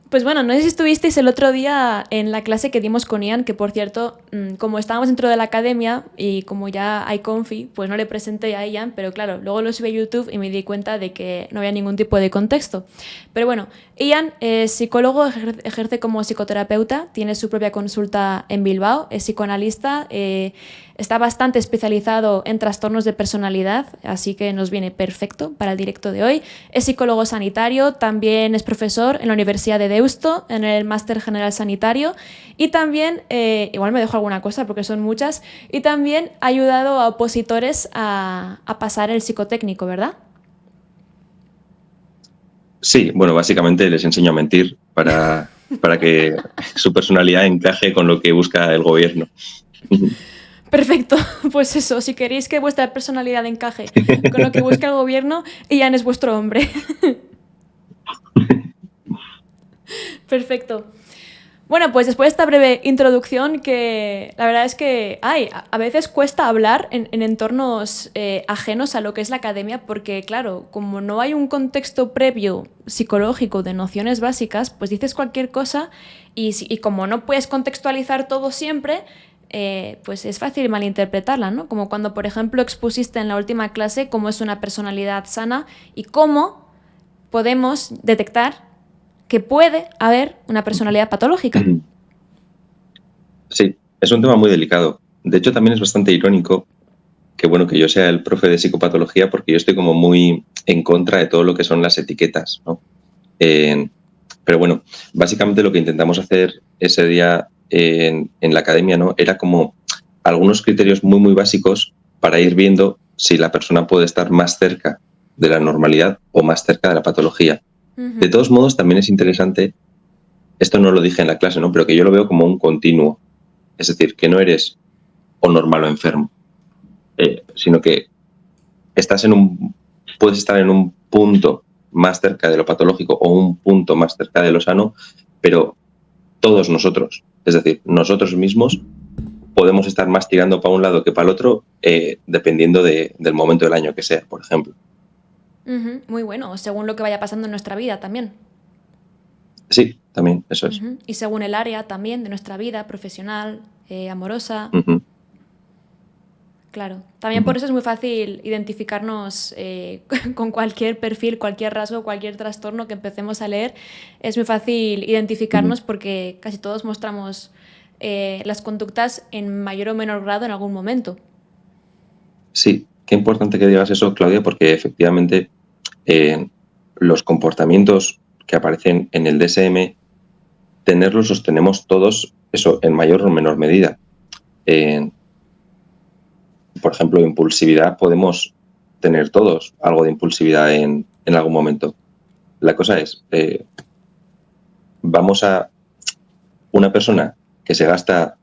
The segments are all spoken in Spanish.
Pues bueno, no sé si estuvisteis el otro día en la clase que dimos con Ian, que por cierto, como estábamos dentro de la academia y como ya hay confi, pues no le presenté a Ian, pero claro, luego lo subí a YouTube y me di cuenta de que no había ningún tipo de contexto. Pero bueno, Ian es psicólogo, ejerce como psicoterapeuta, tiene su propia consulta en Bilbao, es psicoanalista, está bastante especializado en trastornos de personalidad, así que nos viene perfecto para el directo de hoy. Es psicólogo sanitario, también es profesor en la Universidad de Deusto, en el Máster General Sanitario, y también, igual me dejo alguna cosa porque son muchas, y también ha ayudado a opositores a pasar el psicotécnico, ¿verdad? Sí, bueno, básicamente les enseño a mentir para que su personalidad encaje con lo que busca el gobierno. Perfecto, pues eso, si queréis que vuestra personalidad encaje con lo que busca el gobierno, Ian es vuestro hombre. Perfecto. Bueno, pues después de esta breve introducción, que la verdad es que a veces cuesta hablar en entornos ajenos a lo que es la academia, porque claro, como no hay un contexto previo psicológico de nociones básicas, pues dices cualquier cosa y como no puedes contextualizar todo siempre, pues es fácil malinterpretarla, ¿no? Como cuando, por ejemplo, expusiste en la última clase cómo es una personalidad sana y cómo podemos detectar que puede haber una personalidad patológica. Sí, es un tema muy delicado. De hecho, también es bastante irónico que, bueno, que yo sea el profe de psicopatología porque yo estoy como muy en contra de todo lo que son las etiquetas, ¿no? Pero bueno, básicamente lo que intentamos hacer ese día en la academia, ¿no? Era como algunos criterios muy, muy básicos para ir viendo si la persona puede estar más cerca de la normalidad o más cerca de la patología. De todos modos, también es interesante, esto no lo dije en la clase, ¿no? Pero que yo lo veo como un continuo. Es decir, que no eres o normal o enfermo, sino que puedes estar en un punto más cerca de lo patológico o un punto más cerca de lo sano, pero todos nosotros, es decir, nosotros mismos podemos estar más tirando para un lado que para el otro, dependiendo del momento del año que sea, por ejemplo. Muy bueno, según lo que vaya pasando en nuestra vida también. Sí, también, eso es. Y según el área también de nuestra vida, profesional, amorosa. Uh-huh. Claro. También por eso es muy fácil identificarnos con cualquier perfil, cualquier rasgo, cualquier trastorno que empecemos a leer. Es muy fácil identificarnos porque casi todos mostramos las conductas en mayor o menor grado en algún momento. Sí, qué importante que digas eso, Claudia, porque efectivamente los comportamientos que aparecen en el DSM, tenerlos los tenemos todos, eso, en mayor o menor medida. Por ejemplo, impulsividad podemos tener todos algo de impulsividad en algún momento. La cosa es, vamos a una persona que se gasta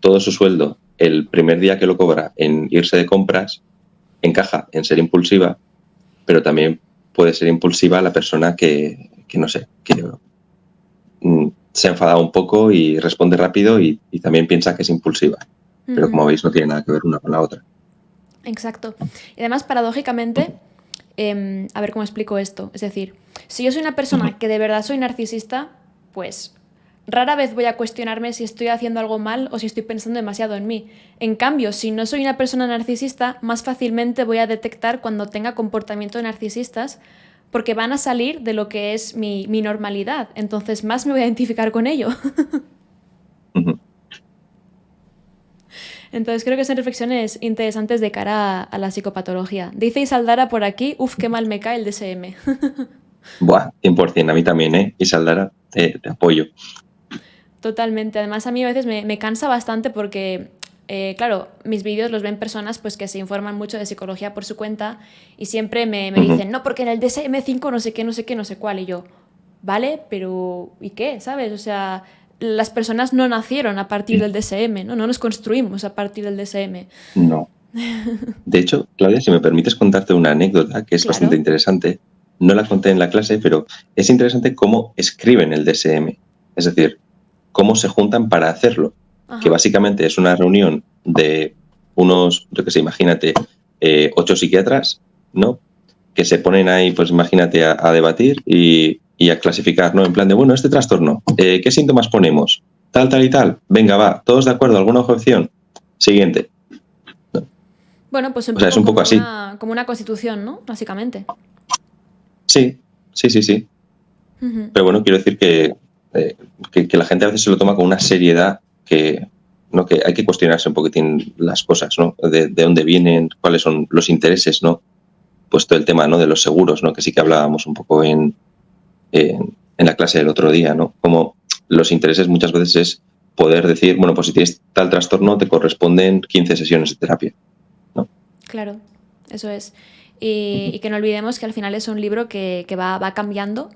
todo su sueldo el primer día que lo cobra en irse de compras, encaja en ser impulsiva, pero también puede ser impulsiva la persona que no sé, que se ha enfadado un poco y responde rápido y también piensa que es impulsiva. Pero como veis, no tiene nada que ver una con la otra. Exacto. Y además, paradójicamente, a ver cómo explico esto. Es decir, si yo soy una persona que de verdad soy narcisista, pues rara vez voy a cuestionarme si estoy haciendo algo mal o si estoy pensando demasiado en mí. En cambio, si no soy una persona narcisista, más fácilmente voy a detectar cuando tenga comportamientos narcisistas porque van a salir de lo que es mi normalidad. Entonces más me voy a identificar con ello. Entonces creo que son reflexiones interesantes de cara a la psicopatología. Dice Isaldara por aquí, qué mal me cae el DSM. Buah, 100%, a mí también, ¿eh? Y Saldara, te apoyo. Totalmente. Además, a mí a veces me cansa bastante porque, claro, mis vídeos los ven personas pues, que se informan mucho de psicología por su cuenta y siempre me dicen, no, porque en el DSM-5 no sé qué, no sé qué, no sé cuál. Y yo, vale, pero ¿y qué? ¿Sabes? O sea, las personas no nacieron a partir del DSM, ¿no? No nos construimos a partir del DSM. No. De hecho, Claudia, si me permites contarte una anécdota que es bastante interesante. No la conté en la clase, pero es interesante cómo escriben el DSM. Es decir, cómo se juntan para hacerlo. Ajá. Que básicamente es una reunión de unos, yo que sé, imagínate, 8 psiquiatras, ¿no? Que se ponen ahí, pues imagínate, a debatir y y a clasificar, ¿no? En plan de, bueno, este trastorno, ¿qué síntomas ponemos? Tal, tal y tal. Venga, va, ¿todos de acuerdo? ¿Alguna objeción? Siguiente. Bueno, pues un O sea, es poco un poco así. como una constitución, ¿no? Básicamente. Sí, sí, sí, sí. Ujú. Pero bueno, quiero decir que la gente a veces se lo toma con una seriedad que, ¿no? Que hay que cuestionarse un poquitín las cosas, ¿no? De dónde vienen, cuáles son los intereses, ¿no? Pues todo el tema, ¿no? De los seguros, ¿no? Que sí que hablábamos un poco en la clase del otro día, ¿no? Como los intereses muchas veces es poder decir, bueno, pues si tienes tal trastorno te corresponden 15 sesiones de terapia, ¿no? Claro, eso es. Y que no olvidemos que al final es un libro que va cambiando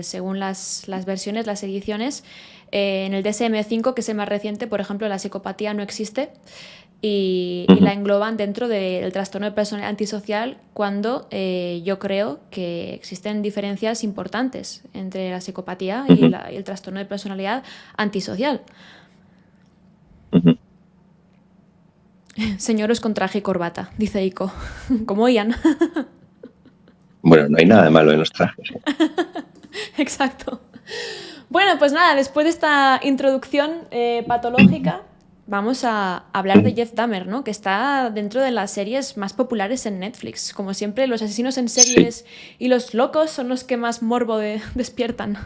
según las versiones, las ediciones. En el DSM-5, que es el más reciente, por ejemplo, la psicopatía no existe y la engloban dentro del trastorno de personalidad antisocial cuando yo creo que existen diferencias importantes entre la psicopatía y el trastorno de personalidad antisocial. Señores con traje y corbata, dice Ico. Como Ian. Bueno, no hay nada de malo en los trajes. Exacto. Bueno, pues nada, después de esta introducción patológica, vamos a hablar de Jeff Dahmer, ¿no? Que está dentro de las series más populares en Netflix. Como siempre, los asesinos en series y los locos son los que más morbo despiertan.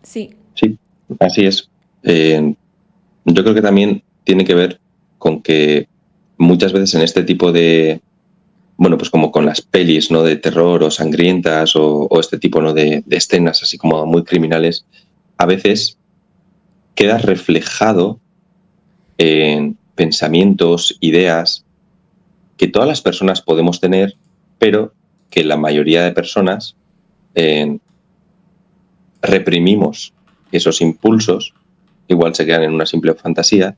Sí. Sí, así es. Yo creo que también tiene que ver con que muchas veces en este tipo de, bueno, pues como con las pelis, ¿no? De terror o sangrientas o este tipo, ¿no? De escenas así como muy criminales, a veces queda reflejado en pensamientos, ideas que todas las personas podemos tener, pero que la mayoría de personas reprimimos esos impulsos, igual se quedan en una simple fantasía,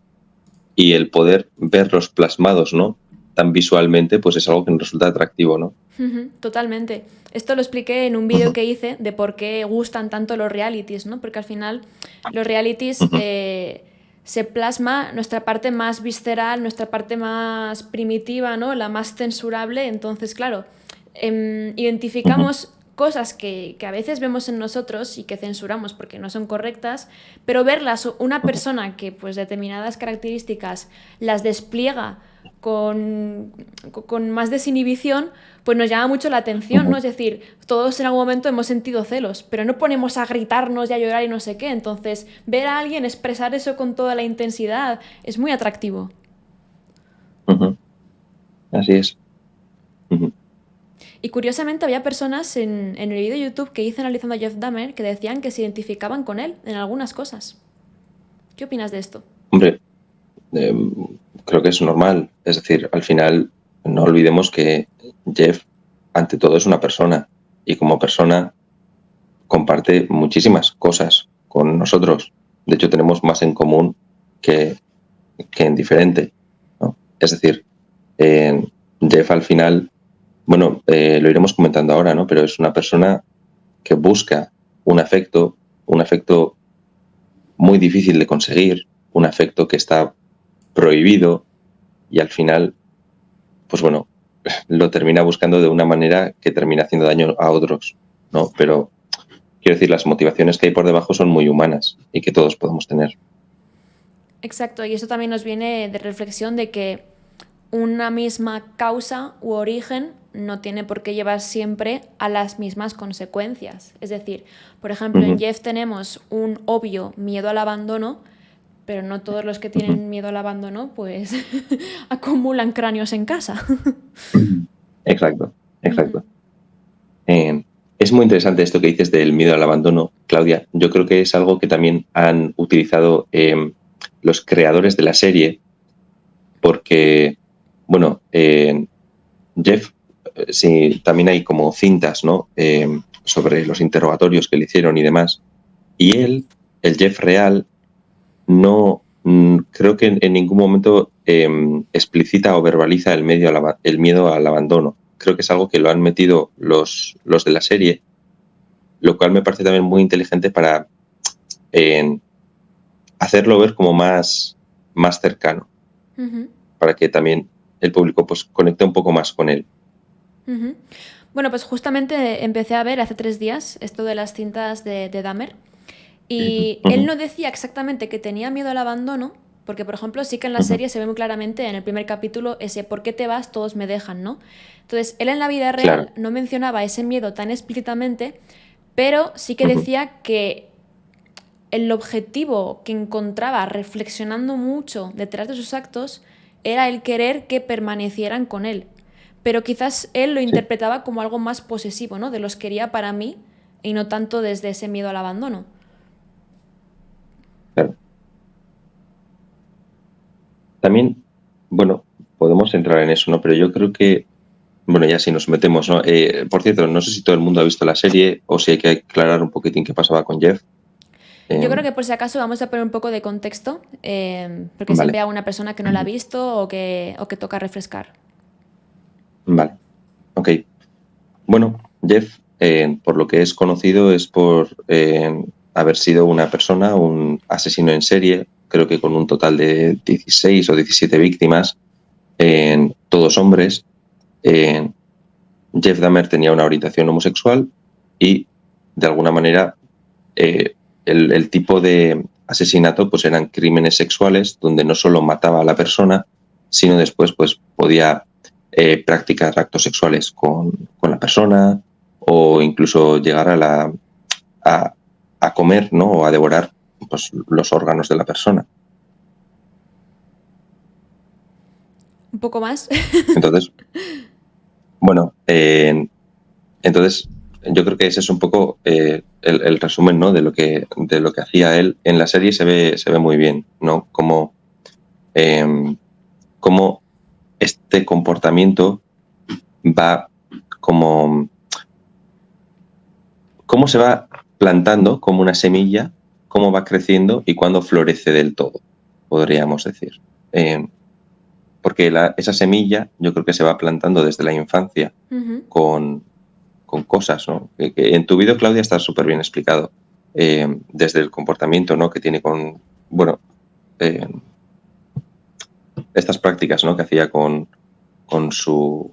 y el poder verlos plasmados, ¿no? Tan visualmente, pues es algo que nos resulta atractivo, ¿no? Totalmente. Esto lo expliqué en un vídeo que hice de por qué gustan tanto los realities, ¿no? Porque al final los realities se plasma nuestra parte más visceral, nuestra parte más primitiva, ¿no? La más censurable. Entonces, claro, identificamos cosas que a veces vemos en nosotros y que censuramos porque no son correctas, pero verlas, una persona que pues determinadas características las despliega con más desinhibición, pues nos llama mucho la atención, ¿no? Es decir, todos en algún momento hemos sentido celos, pero no ponemos a gritarnos y a llorar y no sé qué. Entonces, ver a alguien expresar eso con toda la intensidad es muy atractivo. Así es. Y curiosamente había personas en el vídeo de YouTube que hice analizando a Jeff Dahmer que decían que se identificaban con él en algunas cosas. ¿Qué opinas de esto? Hombre, creo que es normal. Es decir, al final no olvidemos que Jeff, ante todo, es una persona y como persona comparte muchísimas cosas con nosotros. De hecho, tenemos más en común que en diferente, ¿no? Es decir, Jeff al final, bueno, lo iremos comentando ahora, ¿no? Pero es una persona que busca un afecto muy difícil de conseguir, un afecto que está prohibido y al final, pues bueno, lo termina buscando de una manera que termina haciendo daño a otros, ¿no? Pero quiero decir, las motivaciones que hay por debajo son muy humanas y que todos podemos tener. Exacto, y esto también nos viene de reflexión de que una misma causa u origen no tiene por qué llevar siempre a las mismas consecuencias. Es decir, por ejemplo, en Jeff tenemos un obvio miedo al abandono, pero no todos los que tienen miedo al abandono pues acumulan cráneos en casa. Exacto, exacto. Es muy interesante esto que dices del miedo al abandono, Claudia. Yo creo que es algo que también han utilizado los creadores de la serie, porque, bueno, Jeff, sí, también hay como cintas, ¿no? Sobre los interrogatorios que le hicieron y demás. Y él, el Jeff real, no creo que en ningún momento explicita o verbaliza el miedo al abandono. Creo que es algo que lo han metido los de la serie, lo cual me parece también muy inteligente para hacerlo ver como más cercano, para que también el público pues conecte un poco más con él. Bueno, pues justamente empecé a ver hace 3 días esto de las cintas de Dahmer y él Ujú, no decía exactamente que tenía miedo al abandono, porque por ejemplo sí que en la ujú. serie se ve muy claramente en el primer capítulo ese ¿por qué te vas? Todos me dejan, ¿no? Entonces él en la vida Claro. real no mencionaba ese miedo tan explícitamente, pero sí que Ujú. decía que el objetivo que encontraba reflexionando mucho detrás de sus actos era el querer que permanecieran con él. Pero quizás él lo Sí, interpretaba como algo más posesivo, ¿no? De los quería para mí y no tanto desde ese miedo al abandono. claro. También, bueno, podemos entrar en eso, ¿no? Pero yo creo que, bueno, ya si nos metemos, ¿no? Por cierto, no sé si todo el mundo ha visto la serie o si hay que aclarar un poquitín qué pasaba con Jeff. Yo Eh, creo que por si acaso vamos a poner un poco de contexto, porque siempre vale, hay una persona que no la ha visto o que toca refrescar. vale, ok. Bueno, Jeff, por lo que es conocido, es por haber sido una persona, un asesino en serie, creo que con un total de 16 o 17 víctimas, todos hombres. Eh, Jeff Dahmer tenía una orientación homosexual y, de alguna manera, eh, el tipo de asesinato pues eran crímenes sexuales donde no solo mataba a la persona, sino después pues podía practicar actos sexuales con la persona o incluso llegar a, a comer, ¿no? O a devorar pues, los órganos de la persona. Un poco más. Entonces, bueno, entonces yo creo que ese es un poco el resumen, ¿no? De lo que hacía él en la serie. Se ve muy bien, ¿no? Eh, cómo este comportamiento va como, cómo se va plantando como una semilla, cómo va creciendo y cuándo florece del todo, podríamos decir. Eh, porque esa semilla yo creo que se va plantando desde la infancia Ujú. con, con cosas, ¿no? Que en tu vídeo, Claudia, está súper bien explicado. Desde el comportamiento, ¿no? Que tiene bueno, eh, estas prácticas, ¿no? Que hacía con su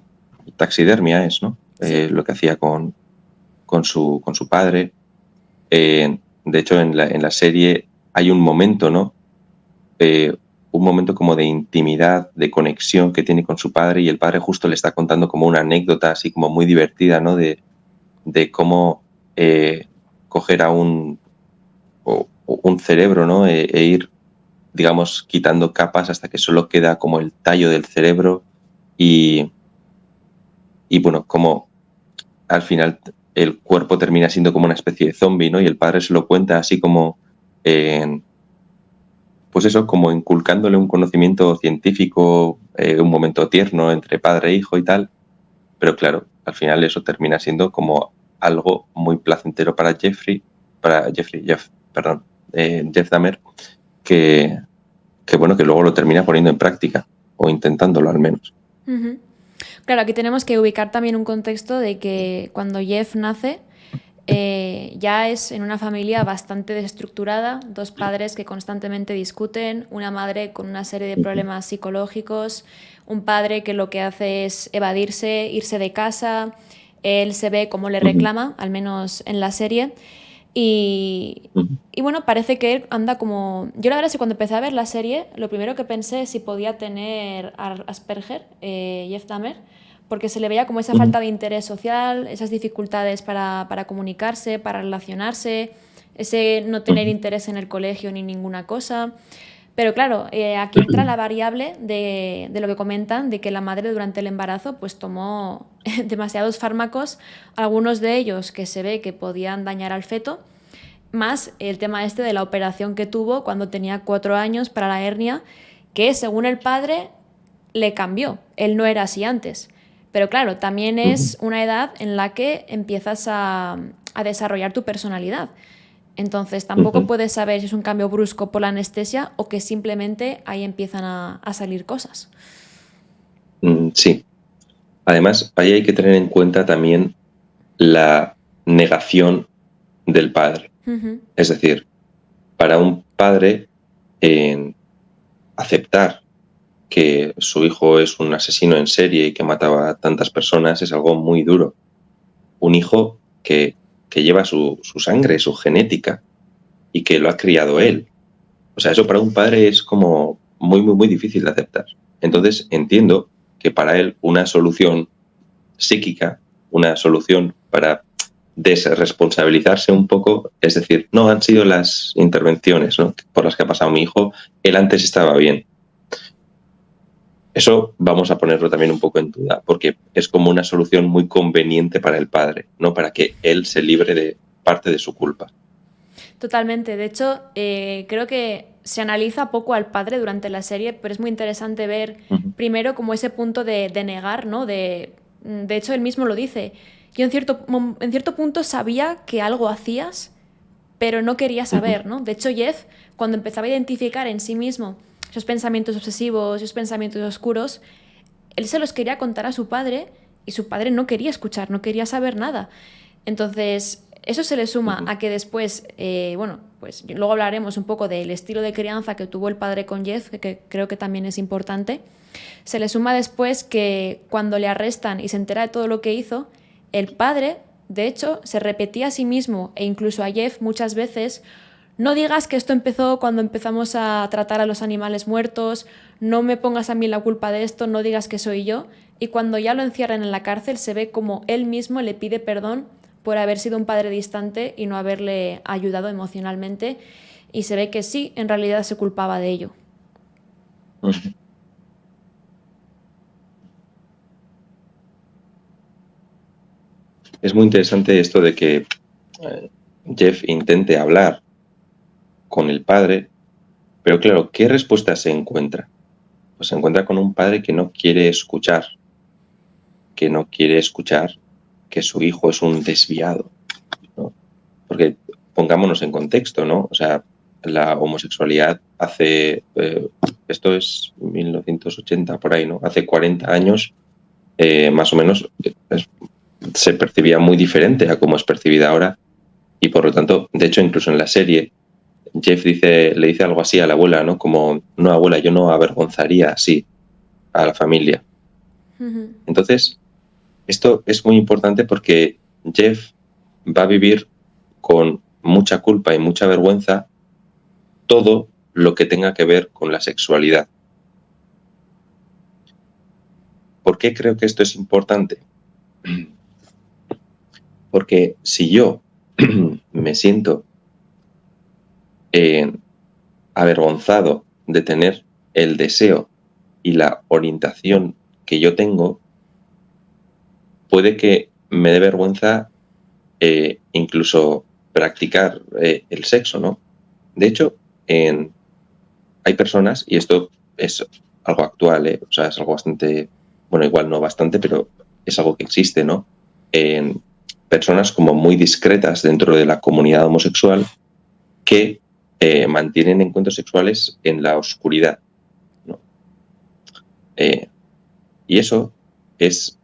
taxidermia, ¿no? Sí. Lo que hacía con su padre. De hecho, en la serie hay un momento, ¿no? Eh, un momento como de intimidad, de conexión que tiene con su padre y el padre justo le está contando como una anécdota así como muy divertida, ¿no? De cómo coger a un cerebro, ¿no? E ir, digamos, quitando capas hasta que solo queda como el tallo del cerebro y, y bueno, como al final el cuerpo termina siendo como una especie de zombie, ¿no? Y el padre se lo cuenta así como, eh, pues eso, como inculcándole un conocimiento científico, un momento tierno entre padre e hijo y tal, pero claro, al final eso termina siendo como algo muy placentero Jeff, perdón, Jeff Dahmer, que, que bueno, que luego lo termina poniendo en práctica, o intentándolo al menos. Ujú. Claro, aquí tenemos que ubicar también un contexto de que cuando Jeff nace, ya es en una familia bastante desestructurada, dos padres que constantemente discuten, una madre con una serie de problemas psicológicos, un padre que lo que hace es evadirse, irse de casa, él se ve como le Ujú, reclama, al menos en la serie, y, ujú, y bueno, parece que él anda como... Yo la verdad es que cuando empecé a ver la serie, lo primero que pensé es si podía tener Asperger, Jeff Dahmer, porque se le veía como esa ujú, falta de interés social, esas dificultades para comunicarse, para relacionarse, ese no tener ujú, interés en el colegio ni ninguna cosa. Pero claro, aquí entra la variable de lo que comentan, de que la madre durante el embarazo pues tomó demasiados fármacos, algunos de ellos que se ve que podían dañar al feto, más el tema este de la operación que tuvo cuando tenía 4 años para la hernia, que según el padre le cambió, él no era así antes. Pero claro, también ujú, es una edad en la que empiezas a desarrollar tu personalidad. Entonces tampoco ujú. puedes saber si es un cambio brusco por la anestesia o que simplemente ahí empiezan a salir cosas. Sí. Además, ahí hay que tener en cuenta también la negación del padre. Ujú, Es decir, para un padre, en aceptar que su hijo es un asesino en serie y que mataba a tantas personas es algo muy duro. un hijo que lleva su sangre, su genética, y que lo ha criado él. O sea, eso para un padre es como muy, muy, muy difícil de aceptar. Entonces entiendo que para él una solución psíquica, una solución para desresponsabilizarse un poco, es decir, no han sido las intervenciones, ¿no?, por las que ha pasado mi hijo, él antes estaba bien. Eso vamos a ponerlo también un poco en duda, porque es como una solución muy conveniente para el padre, ¿no?, para que él se libre de parte de su culpa. Totalmente. De hecho, creo que se analiza poco al padre durante la serie, pero es muy interesante ver Ujú. primero como ese punto de negar, ¿no? De hecho, él mismo lo dice. Yo en cierto punto sabía que algo hacías, pero no quería Ujú. saber, ¿no? De hecho, Jeff, cuando empezaba a identificar en sí mismo esos pensamientos obsesivos, esos pensamientos oscuros, él se los quería contar a su padre y su padre no quería escuchar, no quería saber nada. Entonces, eso se le suma Ujú. a que después, bueno, pues luego hablaremos un poco del estilo de crianza que tuvo el padre con Jeff, que creo que también es importante. Se le suma después que cuando le arrestan y se entera de todo lo que hizo, el padre, de hecho, se repetía a sí mismo e incluso a Jeff muchas veces: no digas que esto empezó cuando empezamos a tratar a los animales muertos, no me pongas a mí la culpa de esto, no digas que soy yo. Y cuando ya lo encierran en la cárcel se ve como él mismo le pide perdón por haber sido un padre distante y no haberle ayudado emocionalmente. Y se ve que sí, en realidad se culpaba de ello. Ujú. Es muy interesante esto de que Jeff intente hablar con el padre, pero claro, ¿qué respuesta se encuentra? Pues se encuentra con un padre que no quiere escuchar que su hijo es un desviado, ¿no? Porque pongámonos en contexto, ¿no? O sea, la homosexualidad hace, esto es 1980 por ahí, ¿no? Hace 40 años, más o menos, se percibía muy diferente a cómo es percibida ahora, y por lo tanto, de hecho, incluso en la serie, Jeff le dice algo así a la abuela, ¿no? Como, no, abuela, yo no avergonzaría así a la familia. Ujú. Entonces, esto es muy importante porque Jeff va a vivir con mucha culpa y mucha vergüenza todo lo que tenga que ver con la sexualidad. ¿Por qué creo que esto es importante? Porque si yo me siento eh, avergonzado de tener el deseo y la orientación que yo tengo, puede que me dé vergüenza incluso practicar el sexo, ¿no? De hecho, hay personas, y esto es algo actual, o sea, es algo bastante, bueno, igual no bastante, pero es algo que existe, ¿no? En personas como muy discretas dentro de la comunidad homosexual que mantienen encuentros sexuales en la oscuridad, ¿no? Eh, y eso es,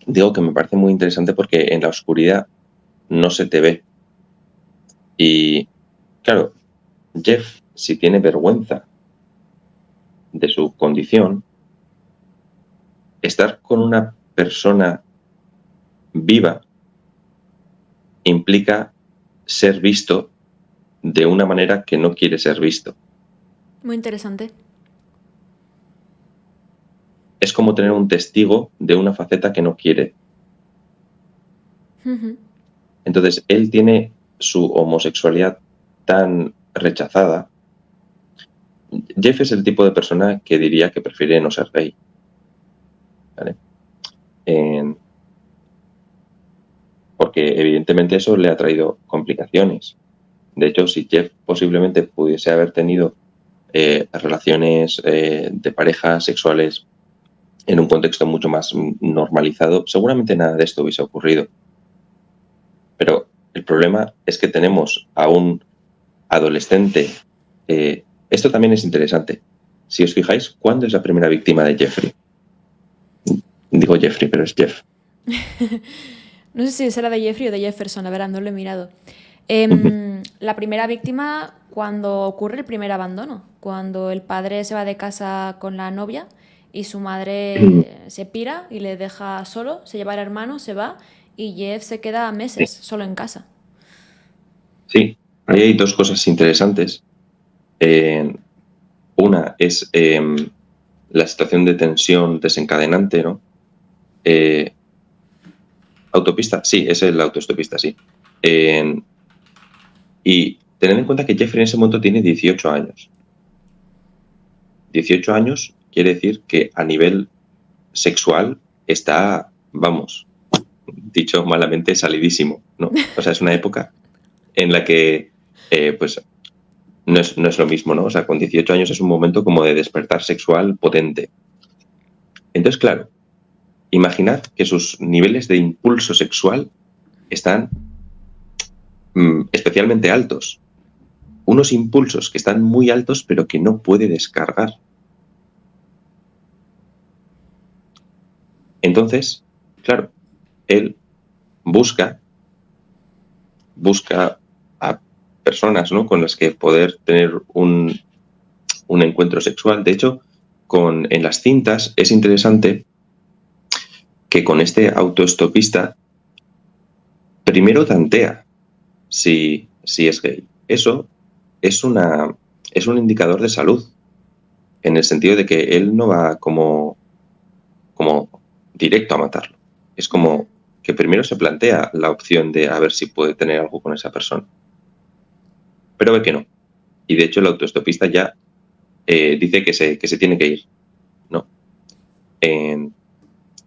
digo que me parece muy interesante porque en la oscuridad no se te ve. Y claro, Jeff, si tiene vergüenza de su condición, estar con una persona viva implica ser visto de una manera que no quiere ser visto. Muy interesante. Es como tener un testigo de una faceta que no quiere. Ujú. Entonces, él tiene su homosexualidad tan rechazada. Jeff es el tipo de persona que diría que prefiere no ser gay, ¿vale? Porque evidentemente eso le ha traído complicaciones. De hecho, si Jeff posiblemente pudiese haber tenido relaciones de pareja sexuales en un contexto mucho más normalizado, seguramente nada de esto hubiese ocurrido. Pero el problema es que tenemos a un adolescente. Esto también es interesante. Si os fijáis, ¿cuándo es la primera víctima de Jeffrey? Digo Jeffrey, pero es Jeff. No sé si será de Jeffrey o de Jefferson, la verdad, no lo he mirado. La primera víctima cuando ocurre el primer abandono, cuando el padre se va de casa con la novia y su madre se pira y le deja solo, se lleva al hermano, se va y Jeff se queda Sí, meses solo en casa. sí. Ahí hay dos cosas interesantes. Eh, una es la situación de tensión desencadenante, ¿no? Eh, autopista, sí, es el autoestopista, sí. Eh, y tened en cuenta que Jeffrey en ese momento tiene 18 años. 18 años quiere decir que a nivel sexual está, vamos, dicho malamente, salidísimo, ¿no? O sea, es una época en la que, pues, no es lo mismo, ¿no? O sea, con 18 años es un momento como de despertar sexual potente. Entonces, claro, imaginad que sus niveles de impulso sexual están especialmente altos. Unos impulsos que están muy altos pero que no puede descargar. Entonces, claro, él busca a personas, ¿no?, con las que poder tener un encuentro sexual. De hecho, en las cintas es interesante que con este autoestopista primero tantea si es gay. Eso es, es un indicador de salud, en el sentido de que él no va como directo a matarlo. Es Ujú. como que primero se plantea la opción de a ver si puede tener algo con esa persona. Pero ve que no. Y de hecho el autoestopista ya dice que se tiene que ir, ¿no? En,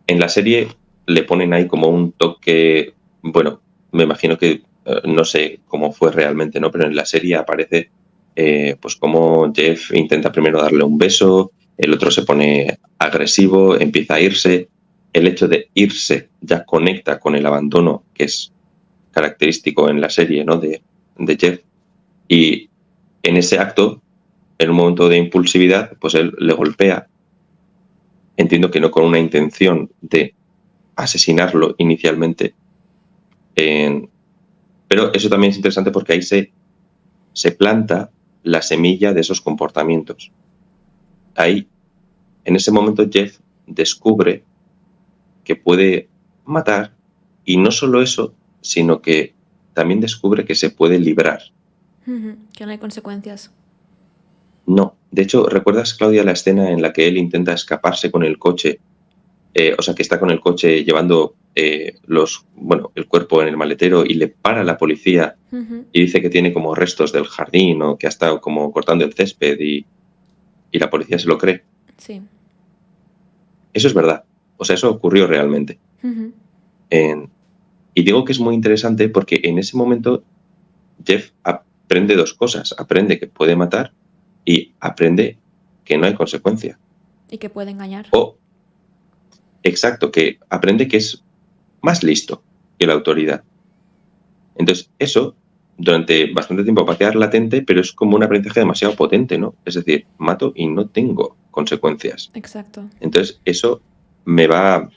en la serie le ponen ahí como un toque, bueno, me imagino que no sé cómo fue realmente, ¿no? Pero en la serie aparece pues como Jeff intenta primero darle un beso, el otro se pone agresivo, empieza a irse. El hecho de irse ya conecta con el abandono que es característico en la serie, ¿no?, de Jeff. Y en ese acto, en un momento de impulsividad, pues él le golpea. Entiendo que no con una intención de asesinarlo inicialmente. En- pero eso también es interesante porque ahí se planta la semilla de esos comportamientos. Ahí, en ese momento, Jeff descubre que puede matar, y no solo eso, sino que también descubre que se puede librar. Ujú. Que no hay consecuencias. No, de hecho, ¿recuerdas, Claudia, la escena en la que él intenta escaparse con el coche? O sea, que está con el coche llevando el cuerpo en el maletero y le para la policía Ujú. y dice que tiene como restos del jardín o que ha estado como cortando el césped y la policía se lo cree. Sí. Eso es verdad. O sea, eso ocurrió realmente. Ujú. En- y digo que es muy interesante porque en ese momento Jeff aprende dos cosas. Aprende que puede matar y aprende que no hay consecuencia. Y que puede engañar. O, exacto, que aprende que es más listo que la autoridad. Entonces, eso durante bastante tiempo va a quedar latente, pero es como un aprendizaje demasiado potente, ¿no? Es decir, mato y no tengo consecuencias. Exacto. Entonces, eso me va,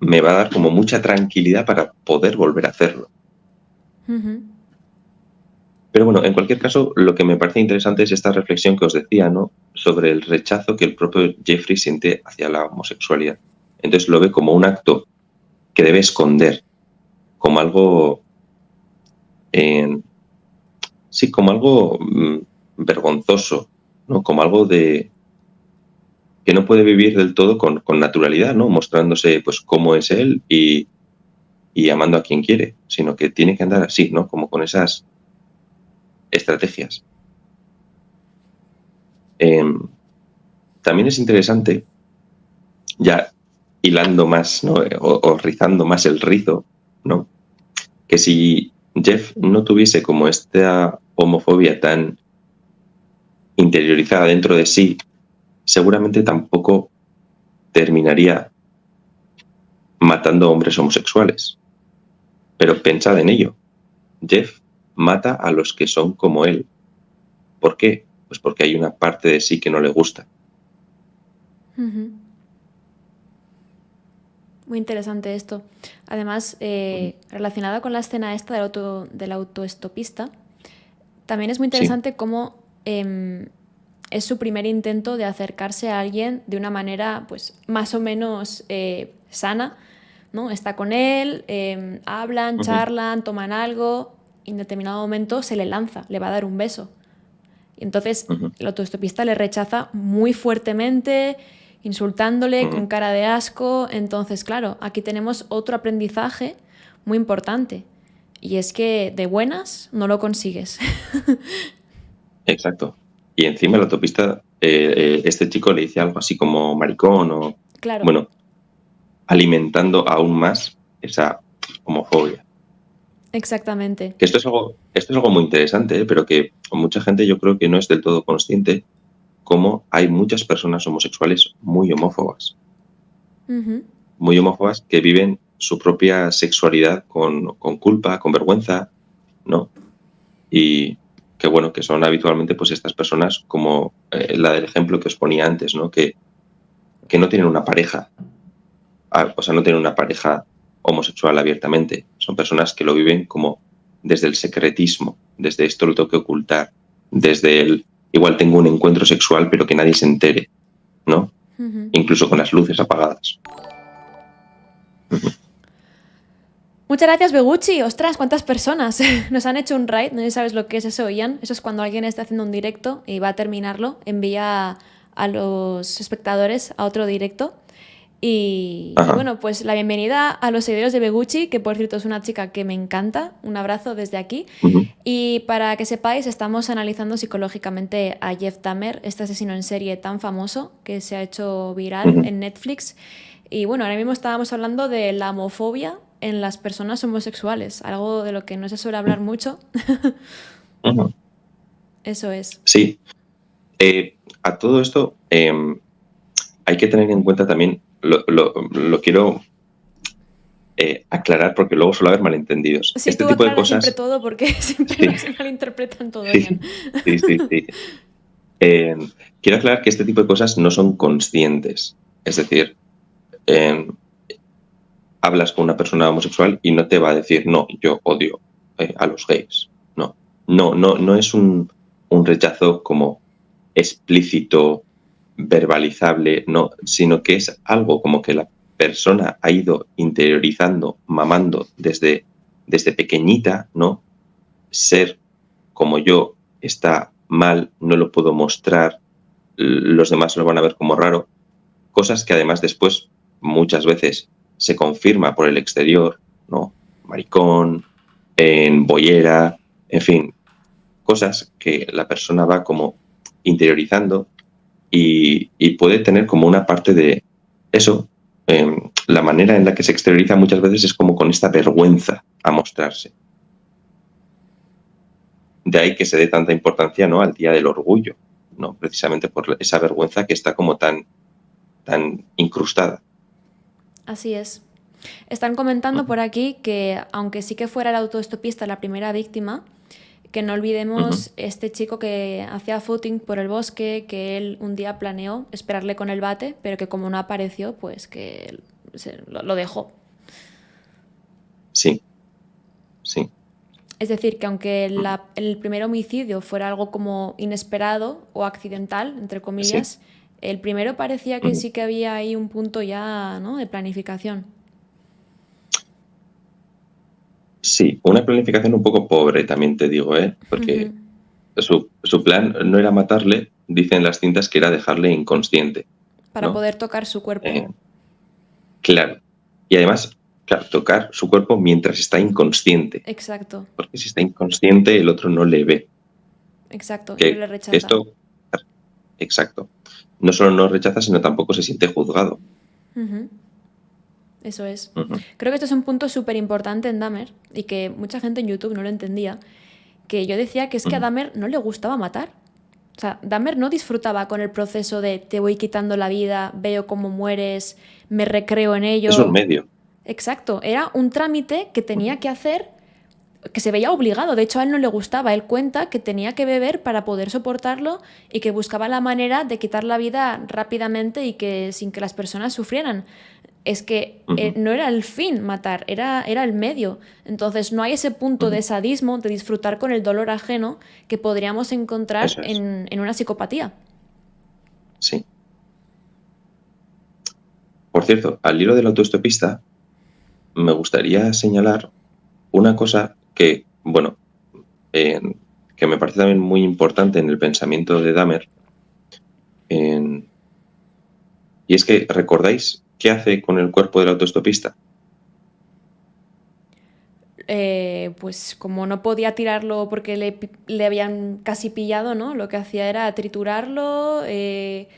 me va a dar como mucha tranquilidad para poder volver a hacerlo. Ujú. Pero bueno, en cualquier caso, lo que me parece interesante es esta reflexión que os decía, ¿no?, sobre el rechazo que el propio Jeffrey siente hacia la homosexualidad. Entonces lo ve como un acto que debe esconder, como algo, eh, sí, como algo vergonzoso, ¿no? Como algo de que no puede vivir del todo con naturalidad, ¿no? Mostrándose pues cómo es él y amando a quien quiere, sino que tiene que andar así, ¿no? Como con esas estrategias. Em, También es interesante, ya hilando más, ¿no?, o rizando más el rizo, ¿no?, que si Jeff no tuviese como esta homofobia tan interiorizada dentro de sí, seguramente tampoco terminaría matando hombres homosexuales. Pero pensad en ello. Jeff mata a los que son como él. ¿Por qué? Pues porque hay una parte de sí que no le gusta. Ujú. Muy interesante esto. Además, relacionada con la escena esta del autoestopista, también es muy Sí, interesante cómo es su primer intento de acercarse a alguien de una manera, pues, más o menos sana, ¿no? Está con él, hablan, Ujú, charlan, toman algo, y en determinado momento se le lanza, le va a dar un beso. Y entonces ujú, el autoestopista le rechaza muy fuertemente, insultándole ujú. con cara de asco. Entonces, claro, aquí tenemos otro aprendizaje muy importante. Y es que de buenas no lo consigues. Exacto. Y encima en la autopista, este chico le dice algo así como maricón o, Claro, bueno, alimentando aún más esa homofobia. exactamente. Que esto es algo muy interesante, pero que mucha gente yo creo que no es del todo consciente, como hay muchas personas homosexuales Ujú. muy homófobas que viven su propia sexualidad con culpa, con vergüenza, ¿no? Y que bueno, que son habitualmente pues estas personas como la del ejemplo que os ponía antes, ¿no? Que no tienen una pareja, o sea, no tienen una pareja homosexual abiertamente. Son personas que lo viven como desde el secretismo, desde esto lo tengo que ocultar, desde el igual tengo un encuentro sexual pero que nadie se entere, ¿no? Ujú. Incluso con las luces apagadas. Muchas gracias, Beguchi. Ostras, ¿cuántas personas nos han hecho un raid? No sé si sabes lo que es eso, Ian. Eso es cuando alguien está haciendo un directo y va a terminarlo, envía a los espectadores a otro directo. Y Ajá. bueno, pues la bienvenida a los seguidores de Beguchi, que por cierto es una chica que me encanta. Un abrazo desde aquí. Ujú, Y para que sepáis, estamos analizando psicológicamente a Jeff Dahmer, este asesino en serie tan famoso que se ha hecho viral ujú, en Netflix. Y bueno, ahora mismo estábamos hablando de la homofobia en las personas homosexuales, algo de lo que no se suele hablar mucho. ujú. Eso es. Sí, a todo esto hay que tener en cuenta también, lo quiero aclarar porque luego suele haber malentendidos. Sí, Este tú tipo de aclaras siempre cosas, todo porque siempre sí, nos malinterpretan todo, Ian. sí, sí, sí, sí. Eh, quiero aclarar que este tipo de cosas no son conscientes. Es decir, eh, hablas con una persona homosexual y no te va a decir, no, yo odio a los gays. No, no es un rechazo como explícito, verbalizable, no, sino que es algo como que la persona ha ido interiorizando, mamando desde pequeñita, ¿no? Ser como yo está mal, no lo puedo mostrar, los demás lo van a ver como raro, cosas que además después muchas veces se confirma por el exterior, ¿no? Maricón, en boyera, en fin, cosas que la persona va como interiorizando y puede tener como una parte de eso. La manera en la que se exterioriza muchas veces es como con esta vergüenza a mostrarse. De ahí que se dé tanta importancia, ¿no?, al Día del Orgullo, ¿no? Precisamente por esa vergüenza que está como tan incrustada. Así es. Están comentando Ujú, por aquí que, aunque sí que fuera el autoestopista la primera víctima, que no ujú, olvidemos este chico que hacía footing por el bosque, que él un día planeó esperarle con el bate, pero que como no apareció, pues que lo dejó. sí, sí, Es decir, que aunque ujú, el primer homicidio fuera algo como inesperado o accidental, entre sí, comillas, el primero parecía que ujú. sí que había ahí un punto ya, ¿no?, de planificación. Sí, una planificación un poco pobre, también te digo, ¿eh? Porque su plan no era matarle, dicen las cintas que era dejarle inconsciente, Para ¿no? poder tocar su cuerpo. Eh, claro. Y además, claro, tocar su cuerpo mientras está inconsciente, Exacto, porque si está inconsciente el otro no le ve. exacto, y no Que le rechaza. esto, exacto, no solo no rechaza, sino tampoco se siente juzgado. Ujú. Eso es. Ujú, Creo que esto es un punto súper importante en Dahmer y que mucha gente en YouTube no lo entendía, que yo decía que es que a ujú. Dahmer no le gustaba matar. O sea, Dahmer no disfrutaba con el proceso de te voy quitando la vida, veo cómo mueres, me recreo en Es un ello. medio. Exacto, era un trámite que tenía Ujú, que hacer, que se veía obligado. De hecho, a él no le gustaba. Él cuenta que tenía que beber para poder soportarlo y que buscaba la manera de quitar la vida rápidamente y que sin que las personas sufrieran. Es que ujú, no era el fin matar, era el medio. Entonces no hay ese punto ujú. de sadismo, de disfrutar con el dolor ajeno que podríamos encontrar Eso es, en una psicopatía. sí. Por cierto, al hilo del autoestopista, me gustaría señalar una cosa que, bueno, que me parece también muy importante en el pensamiento de Dahmer, en- y es que, ¿recordáis qué hace con el cuerpo del autoestopista? Pues como no podía tirarlo porque le habían casi pillado, ¿no? Lo que hacía era triturarlo en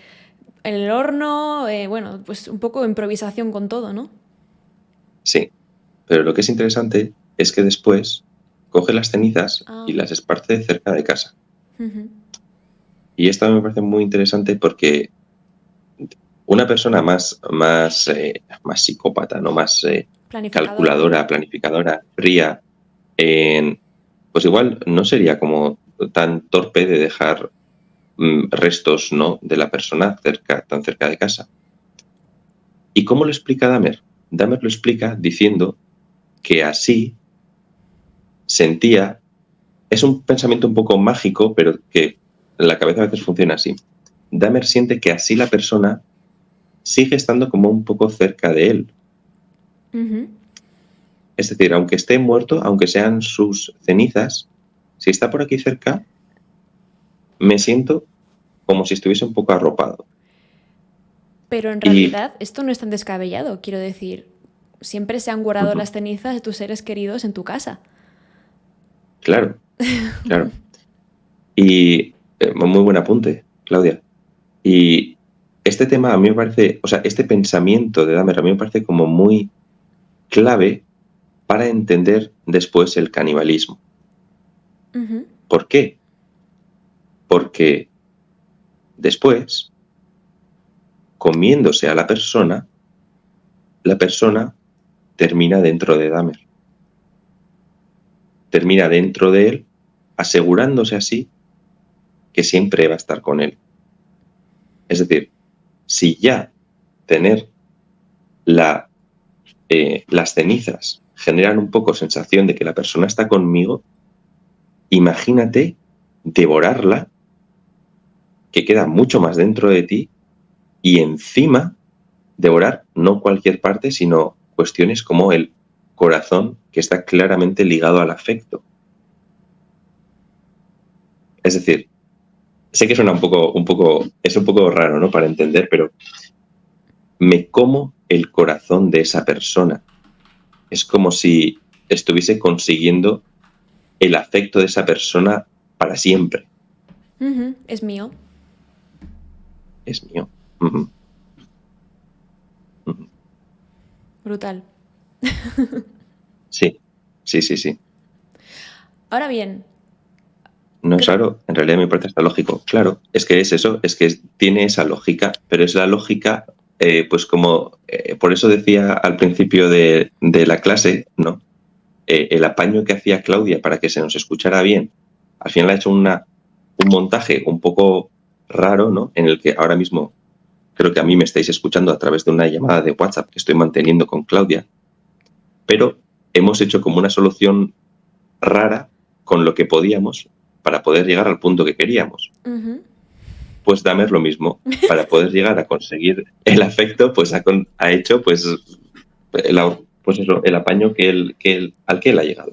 el horno, bueno, pues un poco de improvisación con todo, ¿no? Sí, pero lo que es interesante es que después coge las cenizas y Ah, las esparce cerca de casa. ujú. Y esto me parece muy interesante porque una persona más psicópata, no más Planificadora, ¿no? calculadora, planificadora, fría, pues igual no sería como tan torpe de dejar restos, ¿no?, de la persona tan cerca de casa. ¿Y cómo lo explica Dahmer? Dahmer lo explica diciendo que así sentía, es un pensamiento un poco mágico, pero que en la cabeza a veces funciona así. Dahmer siente que así la persona sigue estando como un poco cerca de él. Ujú. Es decir, aunque esté muerto, aunque sean sus cenizas, si está por aquí cerca, me siento como si estuviese un poco arropado. Pero en Y realidad esto no es tan descabellado, quiero decir, siempre se han guardado ujú, las cenizas de tus seres queridos en tu casa. claro, claro. Y muy buen apunte, Claudia. Y este tema a mí me parece, o sea, este pensamiento de Dahmer a mí me parece como muy clave para entender después el canibalismo. Ujú. ¿Por qué? Porque después, comiéndose a la persona termina dentro de Dahmer. Termina dentro de él, asegurándose así que siempre va a estar con él. Es decir, si ya tener las cenizas generan un poco sensación de que la persona está conmigo, imagínate devorarla, que queda mucho más dentro de ti, y encima devorar no cualquier parte, sino cuestiones como el corazón, que está claramente ligado al afecto. Es decir, sé que suena es un poco raro, ¿no?, para entender, pero me como el corazón de esa persona. Es como si estuviese consiguiendo el afecto de esa persona para siempre. Ujú. Es mío. Es mío. Ujú, ujú. Brutal. Sí, sí, sí, sí. Ahora bien, No es creo... raro, en realidad me parece hasta lógico. Claro, es que es eso, es que tiene esa lógica, pero es la lógica, pues como, por eso decía al principio de la clase, ¿no? El apaño que hacía Claudia para que se nos escuchara bien, al final ha hecho un montaje un poco raro, ¿no?, en el que ahora mismo creo que a mí me estáis escuchando a través de una llamada de WhatsApp que estoy manteniendo con Claudia, pero hemos hecho como una solución rara con lo que podíamos para poder llegar al punto que queríamos. Ujú. Pues Dahmer lo mismo. Para poder llegar a conseguir el afecto, pues ha hecho pues, pues eso, el apaño al que él ha llegado.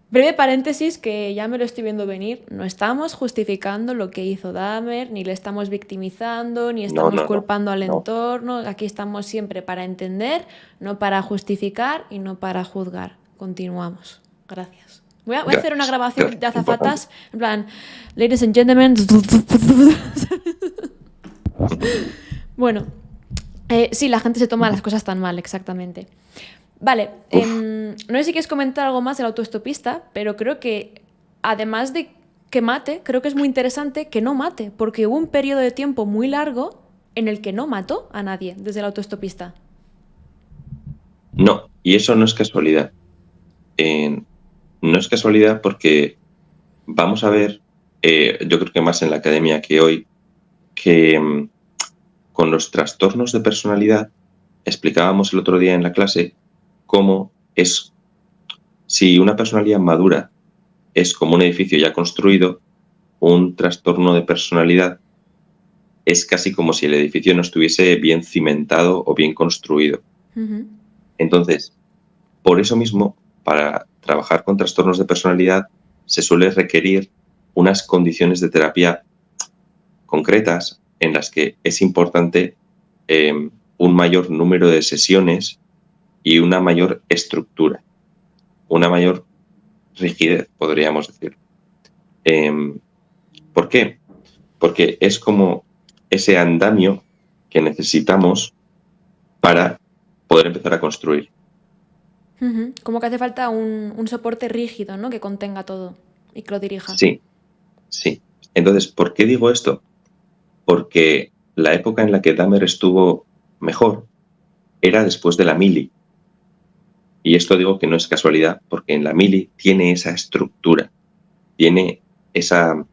Breve paréntesis que ya me lo estoy viendo venir. No estamos justificando lo que hizo Dahmer, ni le estamos victimizando, ni No, estamos no, no, culpando al no. entorno. Aquí estamos siempre para entender, no para justificar y no para juzgar. Continuamos. Gracias. Voy a hacer una Gracias, grabación de gracias, importante. azafatas, en plan, ladies and gentlemen. Bueno, sí, la gente se toma las cosas tan mal, exactamente. Vale, Uf, no sé si quieres comentar algo más del autoestopista, pero creo que además de que mate, creo que es muy interesante que no mate, porque hubo un periodo de tiempo muy largo en el que no mató a nadie desde el autoestopista. no, y eso no es casualidad. No es casualidad porque vamos a ver, yo creo que más en la academia que hoy, que con los trastornos de personalidad, explicábamos el otro día en la clase cómo es, si una personalidad madura es como un edificio ya construido, un trastorno de personalidad es casi como si el edificio no estuviese bien cimentado o bien construido. Ujú. Entonces, por eso mismo, para trabajar con trastornos de personalidad se suele requerir unas condiciones de terapia concretas en las que es importante un mayor número de sesiones y una mayor estructura, una mayor rigidez, podríamos decir. ¿Por qué? Porque es como ese andamio que necesitamos para poder empezar a construir. Como que hace falta un soporte rígido, ¿no? Que contenga todo y que lo dirija. Sí, sí. Entonces, ¿por qué digo esto? Porque la época en la que Dahmer estuvo mejor era después de la mili. Y esto digo que no es casualidad, porque en la mili tiene esa estructura, tiene esa...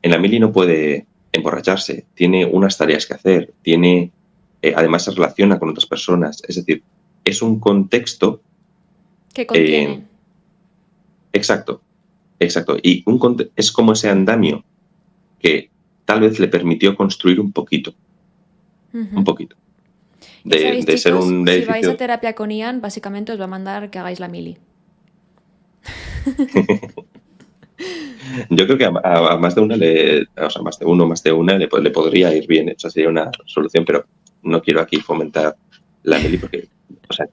En la mili no puede emborracharse, tiene unas tareas que hacer, tiene... además se relaciona con otras personas, es decir, es un contexto... Que contiene. Exacto, exacto. Y es como ese andamio que tal vez le permitió construir un poquito. Un poquito. Ya sabéis, de ser chicos, un si vais a edificio... terapia con Ian, básicamente os va a mandar que hagáis la mili. Yo creo que a más de una o sea, más de uno, más de una le podría ir bien. Esa sería una solución, pero no quiero aquí fomentar la mili porque, o sea,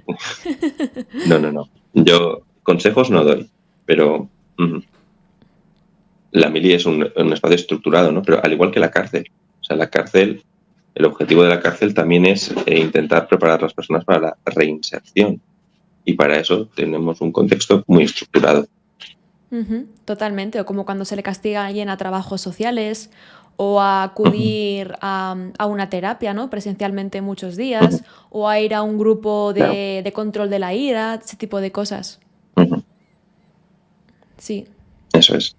no. Yo consejos no doy, pero la mili es un espacio estructurado, ¿no? Pero al igual que la cárcel. O sea, la cárcel, el objetivo de la cárcel también es intentar preparar a las personas para la reinserción. Y para eso tenemos un contexto muy estructurado. Totalmente, o como cuando se le castiga a alguien a trabajos sociales o a acudir a una terapia, ¿no? Presencialmente muchos días, o a ir a un grupo Claro. de control de la ira, ese tipo de cosas. Sí. Eso es.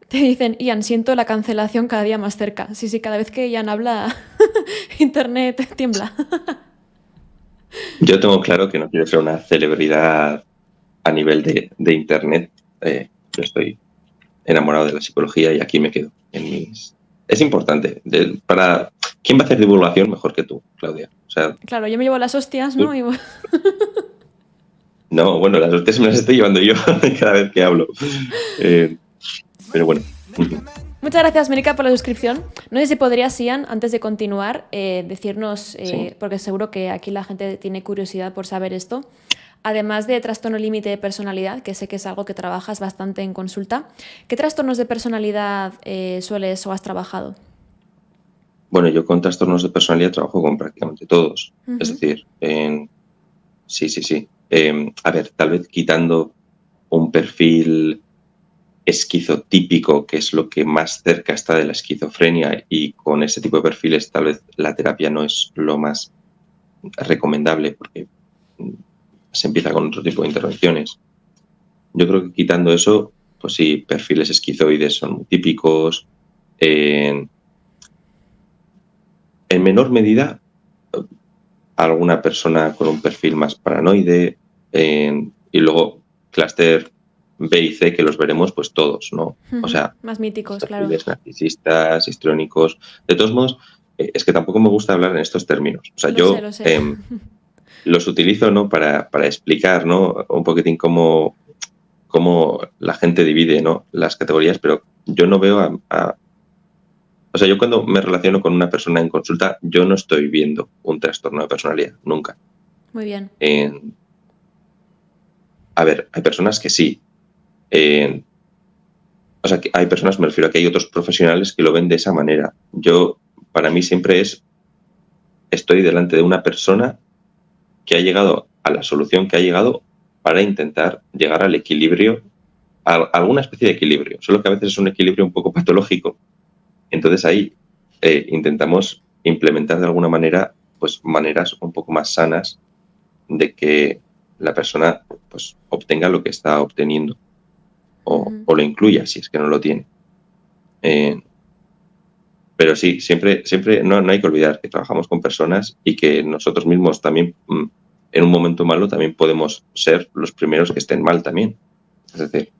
Te dicen, Ian, siento la cancelación cada día más cerca. Sí, cada vez que Ian habla, internet tiembla. Yo tengo claro que no quiero ser una celebridad a nivel de internet. Yo estoy enamorado de la psicología y aquí me quedo. Es importante. ¿Quién va a hacer divulgación mejor que tú, Claudia? O sea, claro, yo me llevo las hostias, ¿no? No, bueno, las hostias me las estoy llevando yo cada vez que hablo. Pero bueno. Muchas gracias, Mérica, por la suscripción. No sé si podrías, Ian, antes de continuar, decirnos, Sí. porque seguro que aquí la gente tiene curiosidad por saber esto, además de trastorno límite de personalidad, que sé que es algo que trabajas bastante en consulta, ¿qué trastornos de personalidad sueles o has trabajado? Bueno, yo con trastornos de personalidad trabajo con prácticamente todos. Es decir, sí. A ver, tal vez quitando un perfil esquizotípico, que es lo que más cerca está de la esquizofrenia, y con ese tipo de perfiles tal vez la terapia no es lo más recomendable porque se empieza con otro tipo de intervenciones. Yo creo que quitando eso, pues sí, perfiles esquizoides son muy típicos. En menor medida, alguna persona con un perfil más paranoide, y luego clúster B y C, que los veremos pues todos, ¿no? O sea, más míticos, perfiles claro. narcisistas, histriónicos. De todos modos, es que tampoco me gusta hablar en estos términos. O sea, Lo sé. Los utilizo, ¿no? Para explicar, ¿no? Un poquitín cómo la gente divide, ¿no? Las categorías, pero yo no veo o sea, yo cuando me relaciono con una persona en consulta, yo no estoy viendo un trastorno de personalidad, nunca. Muy bien. A ver, hay personas que sí. O sea, que hay personas, me refiero a que hay otros profesionales que lo ven de esa manera. Para mí siempre estoy delante de una persona que ha llegado a la solución que ha llegado para intentar llegar al equilibrio, a alguna especie de equilibrio, solo que a veces es un equilibrio un poco patológico. Entonces ahí intentamos implementar de alguna manera pues maneras un poco más sanas de que la persona pues obtenga lo que está obteniendo o lo incluya si es que no lo tiene. Pero sí, siempre no hay que olvidar que trabajamos con personas y que nosotros mismos también en un momento malo también podemos ser los primeros que estén mal también. Es decir,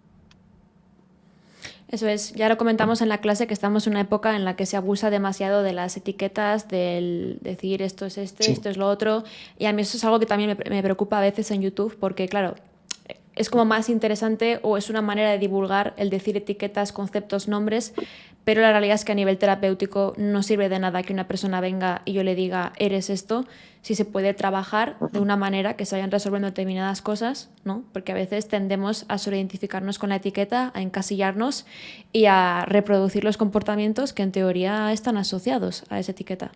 Eso es, ya lo comentamos en la clase que estamos en una época en la que se abusa demasiado de las etiquetas, del decir esto es Sí. esto es lo otro, y a mí eso es algo que también me preocupa a veces en YouTube, porque claro, es como más interesante o es una manera de divulgar el decir etiquetas, conceptos, nombres, pero la realidad es que a nivel terapéutico no sirve de nada que una persona venga y yo le diga, eres esto, si se puede trabajar de una manera que se vayan resolviendo determinadas cosas, ¿no? Porque a veces tendemos a sobreidentificarnos con la etiqueta, a encasillarnos y a reproducir los comportamientos que en teoría están asociados a esa etiqueta.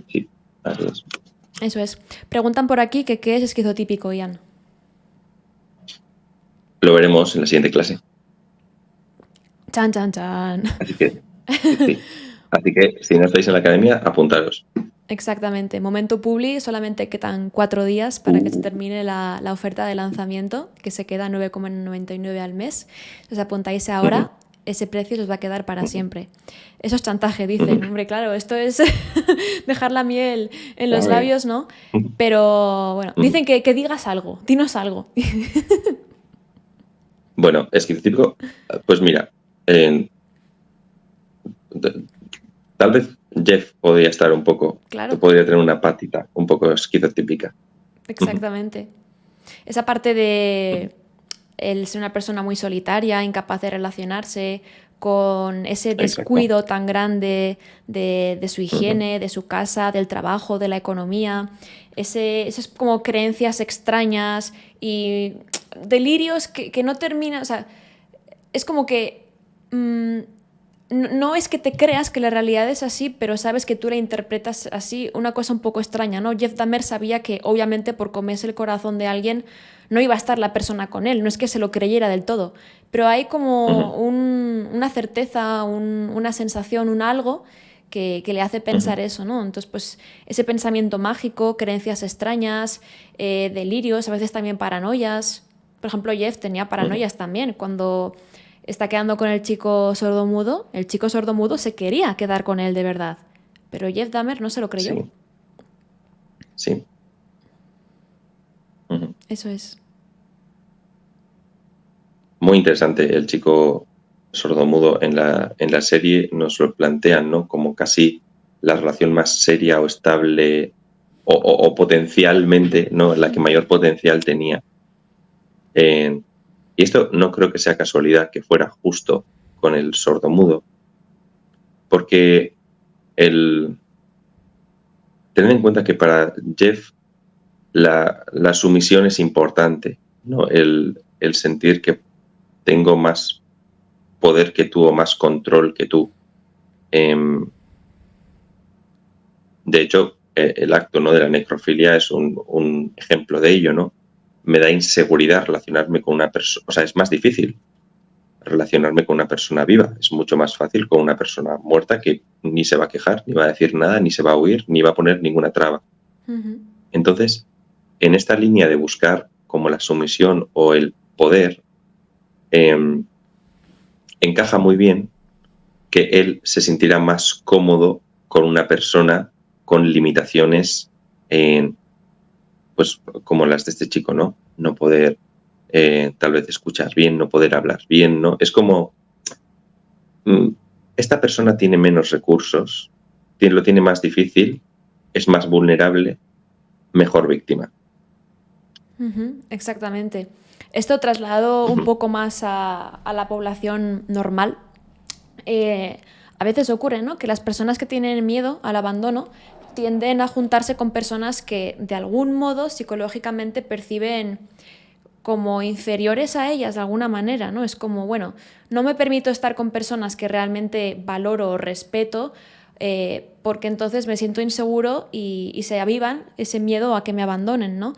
Sí, así es. Eso es. Preguntan por aquí que qué es esquizotípico, Ian. Lo veremos en la siguiente clase. Chan, chan, chan. Así que, sí. Así que si no estáis en la academia, apuntaros. Exactamente. Momento publi, solamente quedan 4 días para que se termine la oferta de lanzamiento, que se queda 9,99 al mes. Os apuntáis ahora, ese precio os va a quedar para siempre. Eso es chantaje, dicen. Hombre, claro, esto es dejar la miel en los labios, ¿no? Pero bueno, dicen que digas algo, dinos algo. Bueno, esquizotípico, pues mira, tal vez Jeff podría estar un poco, Claro, podría tener una patita un poco esquizotípica. exactamente. Esa parte de el ser una persona muy solitaria, incapaz de relacionarse, con ese Exacto. descuido tan grande de su higiene, de su casa, del trabajo, de la economía, esas como creencias extrañas y delirios que no terminan, o sea, es como que no es que te creas que la realidad es así, pero sabes que tú la interpretas así, una cosa un poco extraña, ¿no? Jeff Dahmer sabía que obviamente por comerse el corazón de alguien no iba a estar la persona con él, no es que se lo creyera del todo, pero hay como una certeza, una sensación, un algo que le hace pensar eso, ¿no? Entonces, pues ese pensamiento mágico, creencias extrañas, delirios, a veces también paranoias. Por ejemplo, Jeff tenía paranoias también cuando está quedando con el chico sordomudo. El chico sordomudo se quería quedar con él de verdad, pero Jeff Dahmer no se lo creyó. Sí, sí. Eso es. Muy interesante. El chico sordomudo en la serie nos lo plantean, ¿no? Como casi la relación más seria o estable o potencialmente, ¿no? La que mayor potencial tenía. Y esto no creo que sea casualidad que fuera justo con el sordomudo, porque tened en cuenta que para Jeff la sumisión es importante, ¿no? El sentir que tengo más poder que tú o más control que tú. De hecho, el acto, ¿no?, de la necrofilia es un ejemplo de ello, ¿no? Me da inseguridad relacionarme con una persona, o sea, es más difícil relacionarme con una persona viva, es mucho más fácil con una persona muerta que ni se va a quejar, ni va a decir nada, ni se va a huir, ni va a poner ninguna traba. Entonces, en esta línea de buscar como la sumisión o el poder, encaja muy bien que él se sintiera más cómodo con una persona con limitaciones, pues como las de este chico, ¿no? No poder tal vez escuchar bien, no poder hablar bien, ¿no? Es como, esta persona tiene menos recursos, lo tiene más difícil, es más vulnerable, mejor víctima. Exactamente. Esto trasladado un poco más a la población normal. A veces ocurre, ¿no?, que las personas que tienen miedo al abandono tienden a juntarse con personas que de algún modo psicológicamente perciben como inferiores a ellas de alguna manera, ¿no? Es como, bueno, no me permito estar con personas que realmente valoro o respeto, porque entonces me siento inseguro y se avivan ese miedo a que me abandonen, ¿no?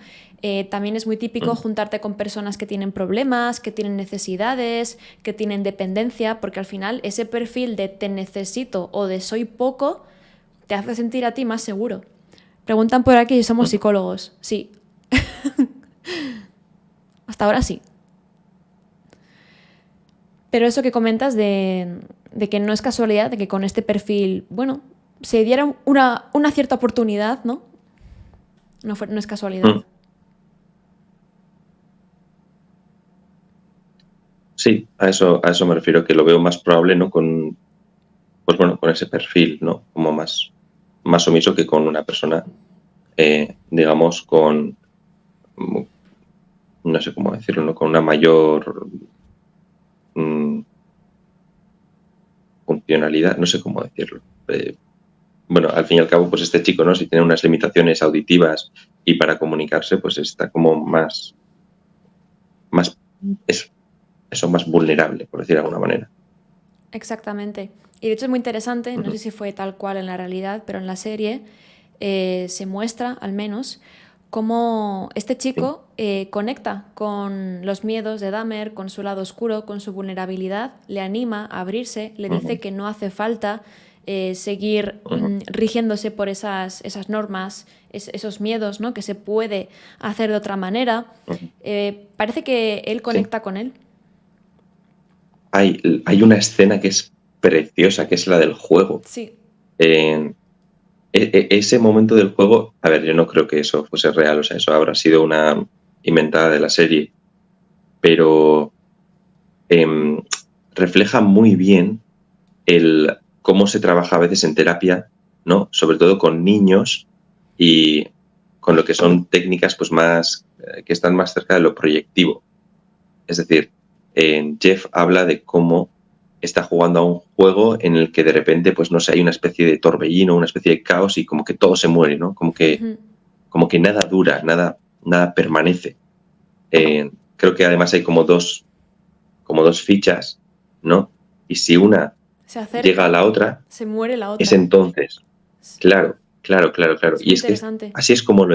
También es muy típico juntarte con personas que tienen problemas, que tienen necesidades, que tienen dependencia, porque al final ese perfil de te necesito o de soy poco te hace sentir a ti más seguro. Preguntan por aquí si somos psicólogos. Sí. Hasta ahora sí. Pero eso que comentas de que no es casualidad, de que con este perfil, bueno, se diera una cierta oportunidad, ¿no? No es casualidad. Sí, a eso me refiero, que lo veo más probable, ¿no? Pues bueno, con ese perfil, ¿no? Como más sumiso que con una persona, digamos, no sé cómo decirlo, ¿no? Con una mayor mm, funcionalidad, no sé cómo decirlo. Bueno, al fin y al cabo, pues este chico, ¿no? Si tiene unas limitaciones auditivas y para comunicarse, pues está como más, eso, más vulnerable, por decir de alguna manera. Exactamente. Y de hecho es muy interesante, no Uh-huh. sé si fue tal cual en la realidad, pero en la serie se muestra al menos cómo este Sí. chico conecta con los miedos de Dahmer, con su lado oscuro, con su vulnerabilidad, le anima a abrirse, le dice Uh-huh. que no hace falta seguir Uh-huh. rigiéndose por esas normas, esos miedos, ¿no? Que se puede hacer de otra manera. Uh-huh. Parece que él Sí. conecta con él. Hay una escena que es preciosa, que es la del juego. Sí. Ese momento del juego, a ver, yo no creo que eso fuese real, o sea, eso habrá sido una inventada de la serie, pero eh, refleja muy bien cómo se trabaja a veces en terapia, ¿no? Sobre todo con niños y con lo que son técnicas pues más que están más cerca de lo proyectivo. Es decir, Jeff habla de cómo está jugando a un juego en el que de repente, pues no sé, hay una especie de torbellino, una especie de caos y como que todo se muere, ¿no? Como que nada dura, nada permanece. Creo que además hay como dos fichas, ¿no? Y si una Se llega a acerca, la otra, se muere la es otra. entonces. Claro, claro, claro, claro. Es Y muy es que interesante. así es como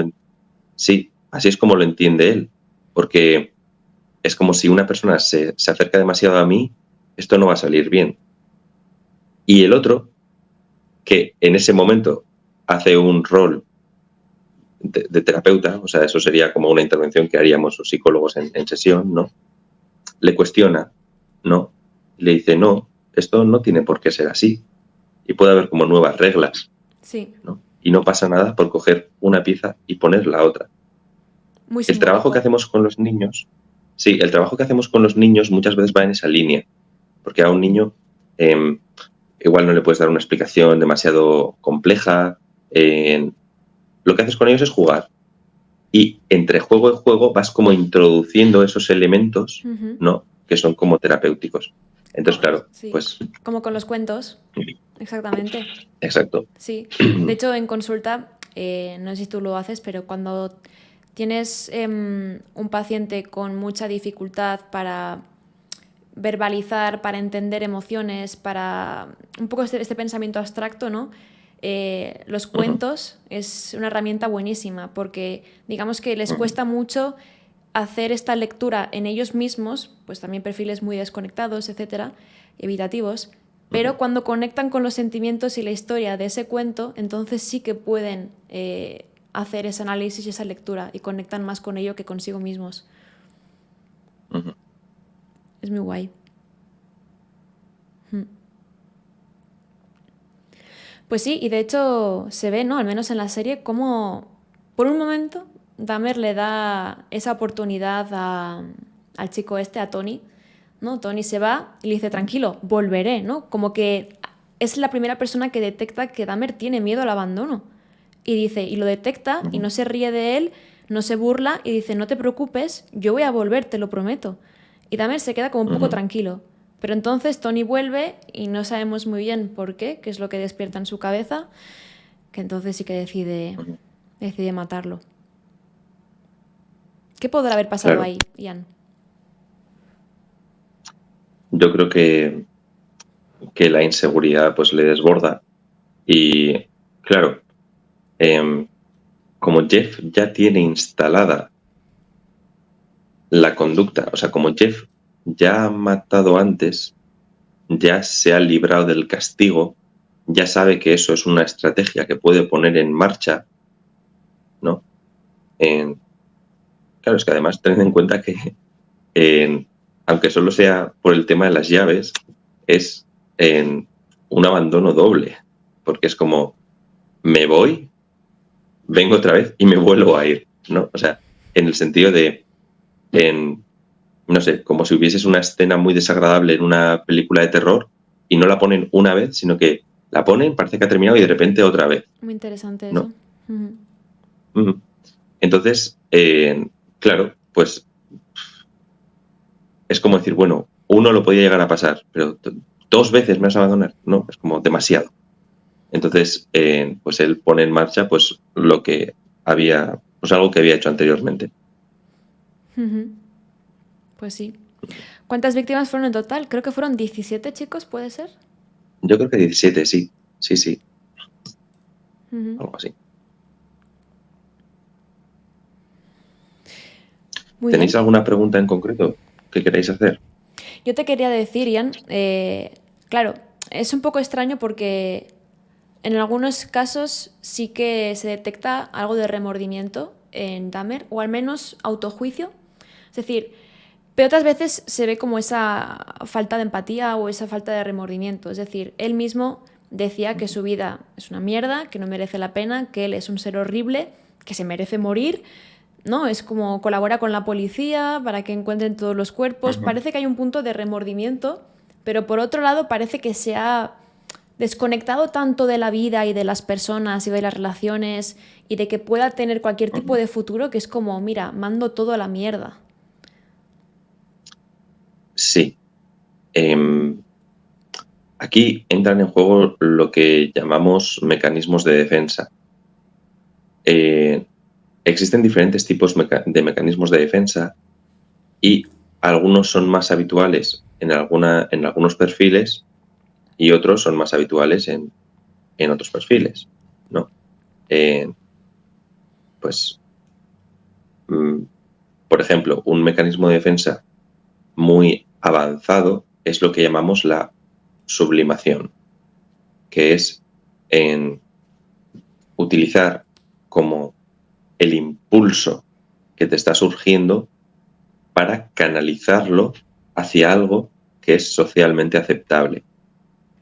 sí, así es como lo entiende él. Porque es como si una persona se acerca demasiado a mí, esto no va a salir bien. Y el otro, que en ese momento hace un rol de terapeuta, o sea, eso sería como una intervención que haríamos los psicólogos en sesión, ¿no? Le cuestiona, ¿no? Le dice, no, esto no tiene por qué ser así. Y puede haber como nuevas reglas, Sí, ¿no? Y no pasa nada por coger una pieza y poner la otra. muy El trabajo que simbólico. hacemos con los niños, sí, el trabajo que hacemos con los niños muchas veces va en esa línea, porque a un niño igual no le puedes dar una explicación demasiado compleja. Lo que haces con ellos es jugar y entre juego y juego vas como introduciendo esos elementos, Ujú. ¿no? Que son como terapéuticos. Entonces, claro, Sí, pues como con los cuentos. Exactamente. exacto. Sí. De hecho, en consulta, no sé si tú lo haces, pero cuando tienes un paciente con mucha dificultad para verbalizar, para entender emociones, para un poco este pensamiento abstracto, ¿no? Los cuentos es una herramienta buenísima porque digamos que les cuesta mucho hacer esta lectura en ellos mismos, pues también perfiles muy desconectados, etcétera, evitativos, pero cuando conectan con los sentimientos y la historia de ese cuento, entonces sí que pueden hacer ese análisis y esa lectura y conectan más con ello que consigo mismos. Es muy guay. Pues sí, y de hecho se ve, ¿no? Al menos en la serie, cómo por un momento Dahmer le da esa oportunidad al chico este, a Tony, ¿no? Tony se va y le dice, tranquilo, volveré, ¿no? Como que es la primera persona que detecta que Dahmer tiene miedo al abandono. Y dice, y lo detecta y no se ríe de él, no se burla y dice, no te preocupes, yo voy a volver, te lo prometo. Y Dahmer se queda como un poco tranquilo. Pero entonces Tony vuelve y no sabemos muy bien por qué, qué es lo que despierta en su cabeza, que entonces sí que decide matarlo. ¿Qué podrá haber pasado Claro, ahí, Ian? yo creo que la inseguridad pues le desborda y claro, eh, como Jeff ya tiene instalada la conducta, o sea, como Jeff ya ha matado antes, ya se ha librado del castigo, ya sabe que eso es una estrategia que puede poner en marcha, ¿no? Claro, es que además tened en cuenta que, aunque solo sea por el tema de las llaves, es un abandono doble, porque es como, me voy, vengo otra vez y me vuelvo a ir, ¿no? O sea, en el sentido de, no sé, como si hubieses una escena muy desagradable en una película de terror y no la ponen una vez, sino que la ponen, parece que ha terminado y de repente otra vez, Muy interesante ¿no? eso. Ujú. Ujú. Entonces, claro, pues es como decir, bueno, uno lo podía llegar a pasar, pero 2 veces me vas a abandonar, no, es como demasiado. Entonces, pues él pone en marcha pues lo que había, pues algo que había hecho anteriormente. Ujú. Pues sí. ¿Cuántas víctimas fueron en total? Creo que fueron 17 chicos, ¿puede ser? Yo creo que 17, sí, sí, Ujú. algo así. Muy ¿Tenéis bien. alguna pregunta en concreto que queráis hacer? Yo te quería decir, Ian, claro, es un poco extraño porque en algunos casos sí que se detecta algo de remordimiento en Dahmer, o al menos autojuicio. Es decir, pero otras veces se ve como esa falta de empatía o esa falta de remordimiento. Es decir, él mismo decía que su vida es una mierda, que no merece la pena, que él es un ser horrible, que se merece morir, ¿no? Es como colabora con la policía para que encuentren todos los cuerpos. Ujú. Parece que hay un punto de remordimiento, pero por otro lado parece que se ha desconectado tanto de la vida y de las personas y de las relaciones y de que pueda tener cualquier tipo Ujú. de futuro que es como, mira, mando todo a la mierda. Sí. Aquí entran en juego lo que llamamos mecanismos de defensa. Eh, Existen diferentes tipos de mecanismos de defensa y algunos son más habituales en algunos perfiles y otros son más habituales en otros perfiles, ¿no? Eh, pues, mm, por ejemplo, un mecanismo de defensa muy avanzado es lo que llamamos la sublimación, que es en utilizar como el impulso que te está surgiendo para canalizarlo hacia algo que es socialmente aceptable.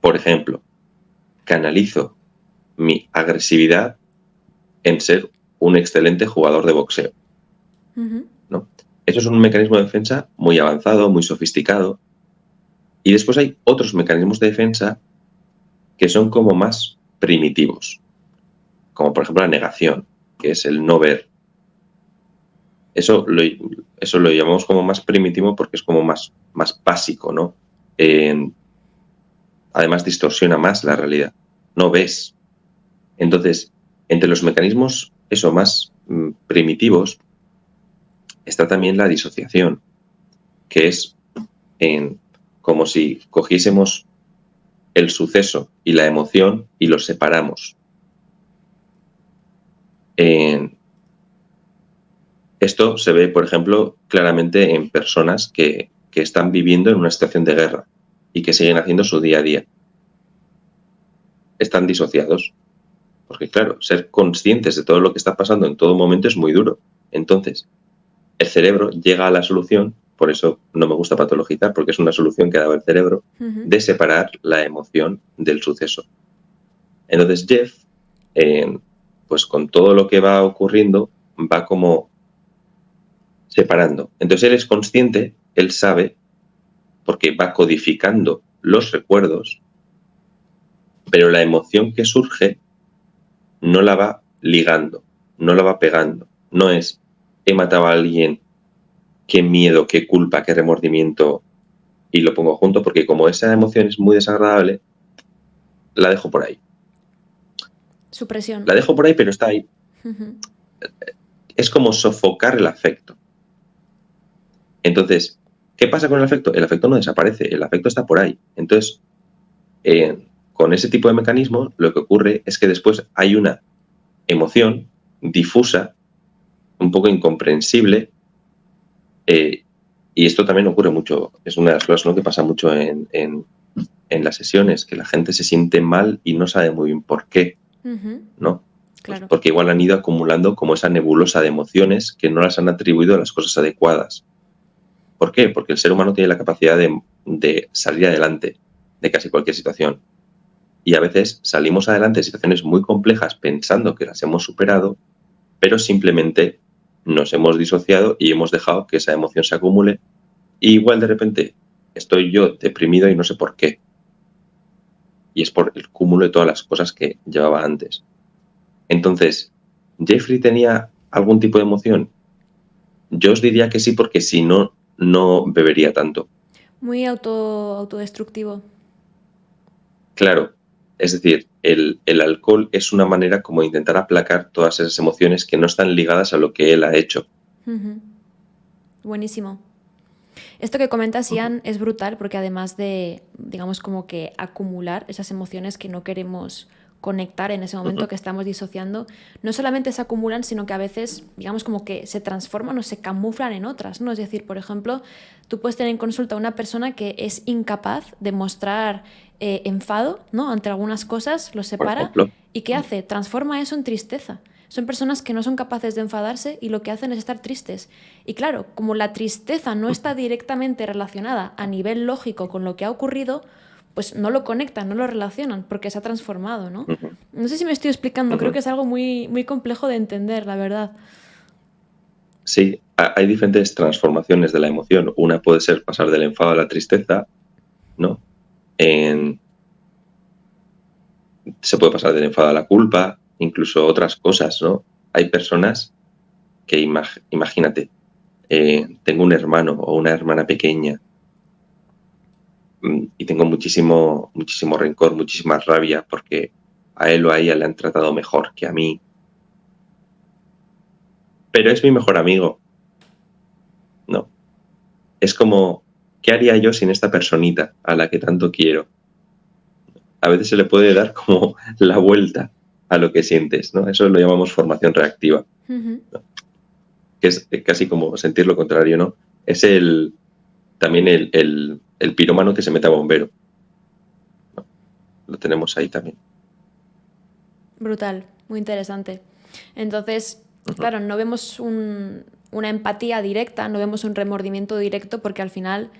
Por ejemplo, canalizo mi agresividad en ser un excelente jugador de boxeo, Ujú. ¿no? Eso es un mecanismo de defensa muy avanzado, muy sofisticado. Y después hay otros mecanismos de defensa que son como más primitivos, como por ejemplo la negación, que es el no ver. Eso lo llamamos como más primitivo porque es como más básico, ¿no? Eh, Además distorsiona más la realidad. No ves. Entonces, entre los mecanismos, eso, más primitivos, está también la disociación, que es como si cogiésemos el suceso y la emoción y los separamos. Esto se ve, por ejemplo, claramente en personas que están viviendo en una situación de guerra y que siguen haciendo su día a día. Están disociados, porque claro, ser conscientes de todo lo que está pasando en todo momento es muy duro. Entonces, el cerebro llega a la solución, por eso no me gusta patologizar, porque es una solución que ha dado el cerebro, Ujú. de separar la emoción del suceso. Entonces Jeff, pues con todo lo que va ocurriendo, va como separando. Entonces él es consciente, él sabe, porque va codificando los recuerdos, pero la emoción que surge no la va ligando, no la va pegando. No es, he matado a alguien, qué miedo, qué culpa, qué remordimiento, y lo pongo junto, porque como esa emoción es muy desagradable, la dejo por ahí. Supresión. La dejo por ahí, pero está ahí. Ujú. Es como sofocar el afecto. Entonces, ¿qué pasa con el afecto? El afecto no desaparece, el afecto está por ahí. Entonces, con ese tipo de mecanismos, lo que ocurre es que después hay una emoción difusa, un poco incomprensible, y esto también ocurre mucho, es una de las cosas, ¿no?, que pasa mucho en las sesiones, que la gente se siente mal y no sabe muy bien por qué, Ujú. ¿no? Pues Claro. porque igual han ido acumulando como esa nebulosa de emociones que no las han atribuido a las cosas adecuadas. ¿Por qué? Porque el ser humano tiene la capacidad de salir adelante de casi cualquier situación. Y a veces salimos adelante de situaciones muy complejas pensando que las hemos superado, pero simplemente nos hemos disociado y hemos dejado que esa emoción se acumule Y igual de repente estoy yo deprimido y no sé por qué. Y es por el cúmulo de todas las cosas que llevaba antes. Entonces, ¿Jeffrey tenía algún tipo de emoción? Yo os diría que sí, porque si no, no bebería tanto. Muy autodestructivo. Claro, es decir, el alcohol es una manera como de intentar aplacar todas esas emociones que no están ligadas a lo que él ha hecho. Ujú. Buenísimo. Esto que comentas, Ujú, Ian, es brutal porque además de, digamos, como que acumular esas emociones que no queremos conectar en ese momento ujú, que estamos disociando, no solamente se acumulan, sino que a veces, digamos, como que se transforman o se camuflan en otras, ¿no? Es decir, por ejemplo, tú puedes tener en consulta a una persona que es incapaz de mostrar enfado, ¿no? Ante algunas cosas, lo por separa, ejemplo. ¿y qué hace? Transforma eso en tristeza. Son personas que no son capaces de enfadarse y lo que hacen es estar tristes. Y claro, como la tristeza no está directamente relacionada a nivel lógico con lo que ha ocurrido, pues no lo conectan, no lo relacionan, porque se ha transformado, ¿no? Ujú, No sé si me estoy explicando, creo ujú. que es algo muy, muy complejo de entender, la verdad. Sí, hay diferentes transformaciones de la emoción. Una puede ser pasar del enfado a la tristeza, ¿no? En- Se puede pasar del enfado a la culpa, incluso otras cosas, ¿no? Hay personas que, imagínate, tengo un hermano o una hermana pequeña, y tengo muchísimo, muchísimo rencor, muchísima rabia porque a él o a ella le han tratado mejor que a mí, pero es mi mejor amigo, ¿no? Es como, ¿qué haría yo sin esta personita a la que tanto quiero? A veces se le puede dar como la vuelta a lo que sientes, ¿no? Eso lo llamamos formación reactiva, Ujú. ¿no? Que es casi como sentir lo contrario, ¿no? Es también el pirómano que se mete a bombero, ¿no? Lo tenemos ahí también. Brutal, muy interesante. Entonces, Ujú, claro, no vemos una empatía directa, no vemos un remordimiento directo, porque al final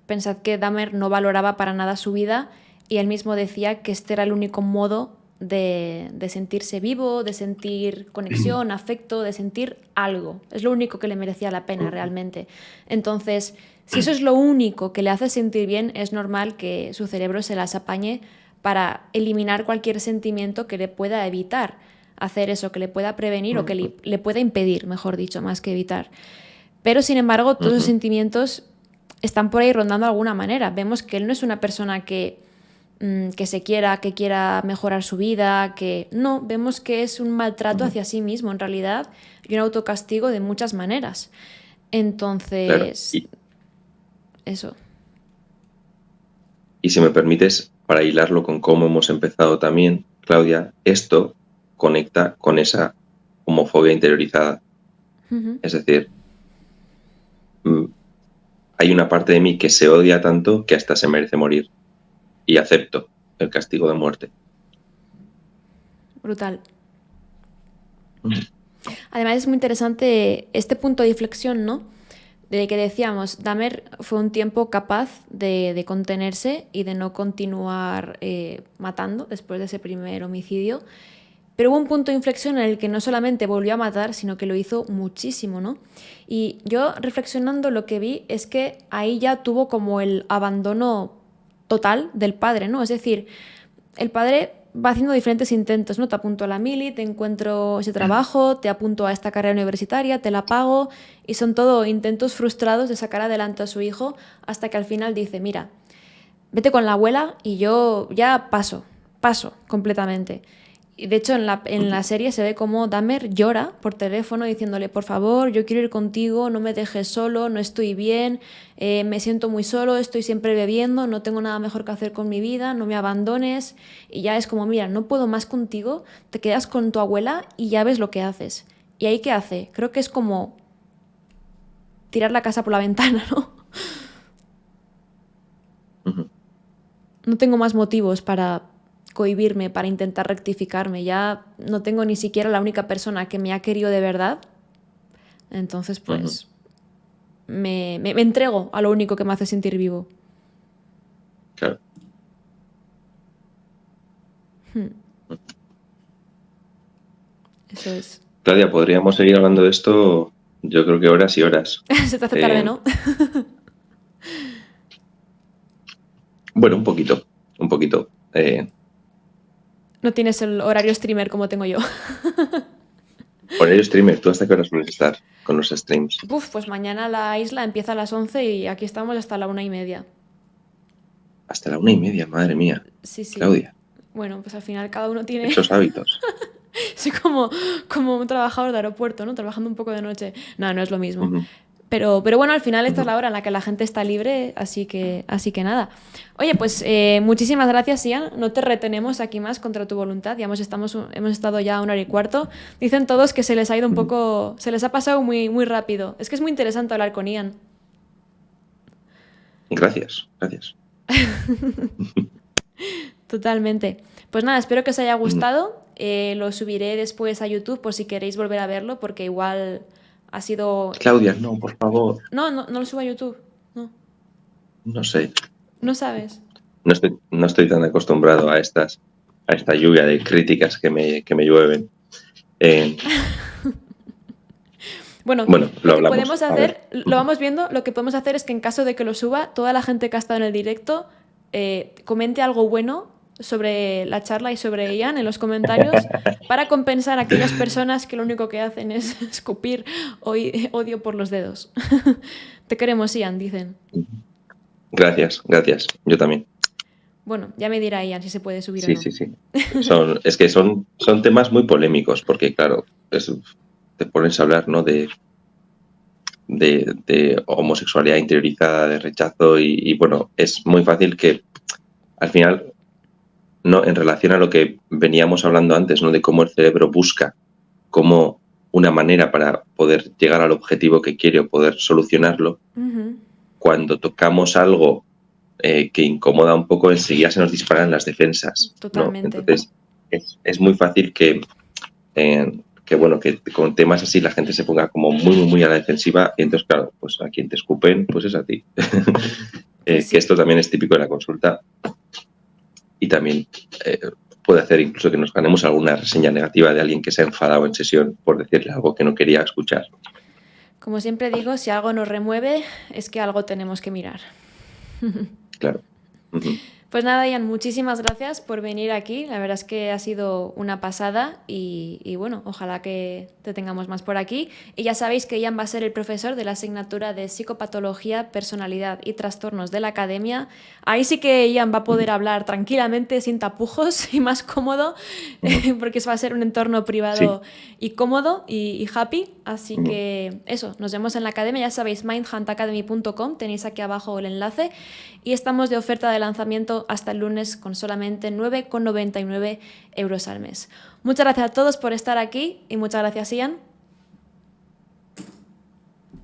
pensad que Dahmer no valoraba para nada su vida y él mismo decía que este era el único modo de sentirse vivo, de sentir conexión, afecto, de sentir algo. Es lo único que le merecía la pena ujú, realmente. Entonces, si eso es lo único que le hace sentir bien, es normal que su cerebro se las apañe para eliminar cualquier sentimiento que le pueda evitar hacer eso, que le pueda prevenir o que ujú, le pueda impedir, mejor dicho, más que evitar. Pero sin embargo, todos los ujú, sentimientos están por ahí rondando de alguna manera. Vemos que él no es una persona que se quiera, que quiera mejorar su vida, que no, vemos que es un maltrato ujú. hacia sí mismo en realidad y un autocastigo de muchas maneras. Claro. Entonces, eso. Y si me permites, para hilarlo con cómo hemos empezado también, Claudia, esto conecta con esa homofobia interiorizada. Ujú. Es decir, mm, hay una parte de mí que se odia tanto que hasta se merece morir y acepto el castigo de muerte. Brutal. Ujú, Además es muy interesante este punto de inflexión, ¿no? De que decíamos, Dahmer fue un tiempo capaz de contenerse y de no continuar matando después de ese primer homicidio. Pero hubo un punto de inflexión en el que no solamente volvió a matar, sino que lo hizo muchísimo, ¿no? Y yo reflexionando lo que vi es que ahí ya tuvo como el abandono total del padre, ¿no? Es decir, el padre va haciendo diferentes intentos, ¿no? Te apunto a la mili, te encuentro ese trabajo, te apunto a esta carrera universitaria, te la pago, y son todo intentos frustrados de sacar adelante a su hijo hasta que al final dice, mira, vete con la abuela y yo ya paso completamente. Y de hecho en ujú, la serie se ve como Dahmer llora por teléfono diciéndole, por favor, yo quiero ir contigo, no me dejes solo, no estoy bien, me siento muy solo, estoy siempre bebiendo, no tengo nada mejor que hacer con mi vida, no me abandones. Y ya es como, mira, no puedo más contigo, te quedas con tu abuela y ya ves lo que haces. ¿Y ahí qué hace? Creo que es como tirar la casa por la ventana, ¿no? ujú, No tengo más motivos para cohibirme, para intentar rectificarme. Ya no tengo ni siquiera la única persona que me ha querido de verdad. Entonces, ujú. pues, me entrego a lo único que me hace sentir vivo. Claro. Eso es. Claudia, podríamos seguir hablando de esto, yo creo que horas y horas. Se te hace tarde, Eh, ¿no? Bueno, un poquito, un poquito. No tienes el horario streamer como tengo yo. Horario streamer, ¿tú hasta qué hora sueles estar con los streams? Uf, pues mañana la isla empieza a las 11 y aquí estamos hasta la 1:30. Hasta la 1:30, madre mía. Sí, sí. Claudia, Bueno, pues al final cada uno tiene... esos hábitos. Soy como un trabajador de aeropuerto, ¿no? Trabajando un poco de noche. No, no es lo mismo. Ujú, Pero bueno, al final esta es ujú. la hora en la que la gente está libre, así que nada. Oye, pues muchísimas gracias, Ian. No te retenemos aquí más contra tu voluntad. Ya hemos estado ya 1 hora y cuarto. Dicen todos que se les ha ido un Ujú. poco, se les ha pasado muy, muy rápido. Es que es muy interesante hablar con Ian. Gracias, gracias. Totalmente. Pues nada, espero que os haya Ujú. gustado. Lo subiré después a YouTube por si queréis volver a verlo, porque igual ha sido... Claudia, no, por favor. No, no, no lo subo a YouTube. No, No sé. no sabes. No estoy tan acostumbrado a esta lluvia de críticas que me llueven. Eh, Bueno, bueno, lo lo que hablamos. podemos A ver. hacer, lo vamos viendo, lo que podemos hacer es que en caso de que lo suba, toda la gente que ha estado en el directo comente algo bueno sobre la charla y sobre Ian en los comentarios para compensar a aquellas personas que lo único que hacen es escupir odio por los dedos. Te queremos, Ian, dicen. Gracias, gracias. Yo también. Bueno, ya me dirá Ian si se puede subir o Sí, no. sí, sí. Es que son temas muy polémicos, porque claro, te pones a hablar, ¿no? De homosexualidad interiorizada, de rechazo, y bueno, es muy fácil que al final, no, en relación a lo que veníamos hablando antes, ¿no? De cómo el cerebro busca como una manera para poder llegar al objetivo que quiere o poder solucionarlo, Ujú, cuando tocamos algo que incomoda un poco, enseguida se nos disparan las defensas, ¿no? totalmente. Entonces, es muy fácil bueno, que con temas así la gente se ponga como muy, muy, muy a la defensiva, y entonces, claro, pues a quien te escupen, pues es a ti. Pues Que sí. esto también es típico de la consulta, y también eh, puede hacer incluso que nos ganemos alguna reseña negativa de alguien que se ha enfadado en sesión por decirle algo que no quería escuchar. Como siempre digo, si algo nos remueve, es que algo tenemos que mirar. Claro. Ujú. Pues nada, Ian, muchísimas gracias por venir aquí. La verdad es que ha sido una pasada y bueno, ojalá que te tengamos más por aquí. Y ya sabéis que Ian va a ser el profesor de la asignatura de Psicopatología, Personalidad y Trastornos de la Academia. Ahí sí que Ian va a poder hablar tranquilamente, sin tapujos y más cómodo, Ujú. porque va a ser un entorno Sí. privado y cómodo y happy. Así Ujú. que eso, nos vemos en la academia. Ya sabéis, mindhuntacademy.com, tenéis aquí abajo el enlace. Y estamos de oferta de lanzamiento hasta el lunes con solamente 9,99 euros al mes. Muchas gracias a todos por estar aquí y muchas gracias, Ian.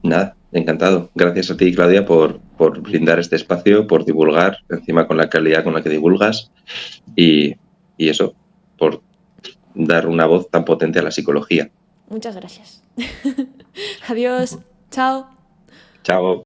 Nada, encantado. Gracias a ti, Claudia, por brindar este espacio, por divulgar, encima con la calidad con la que divulgas, y, y eso, por dar una voz tan potente a la psicología. Muchas gracias. Adiós. Chao. Chao.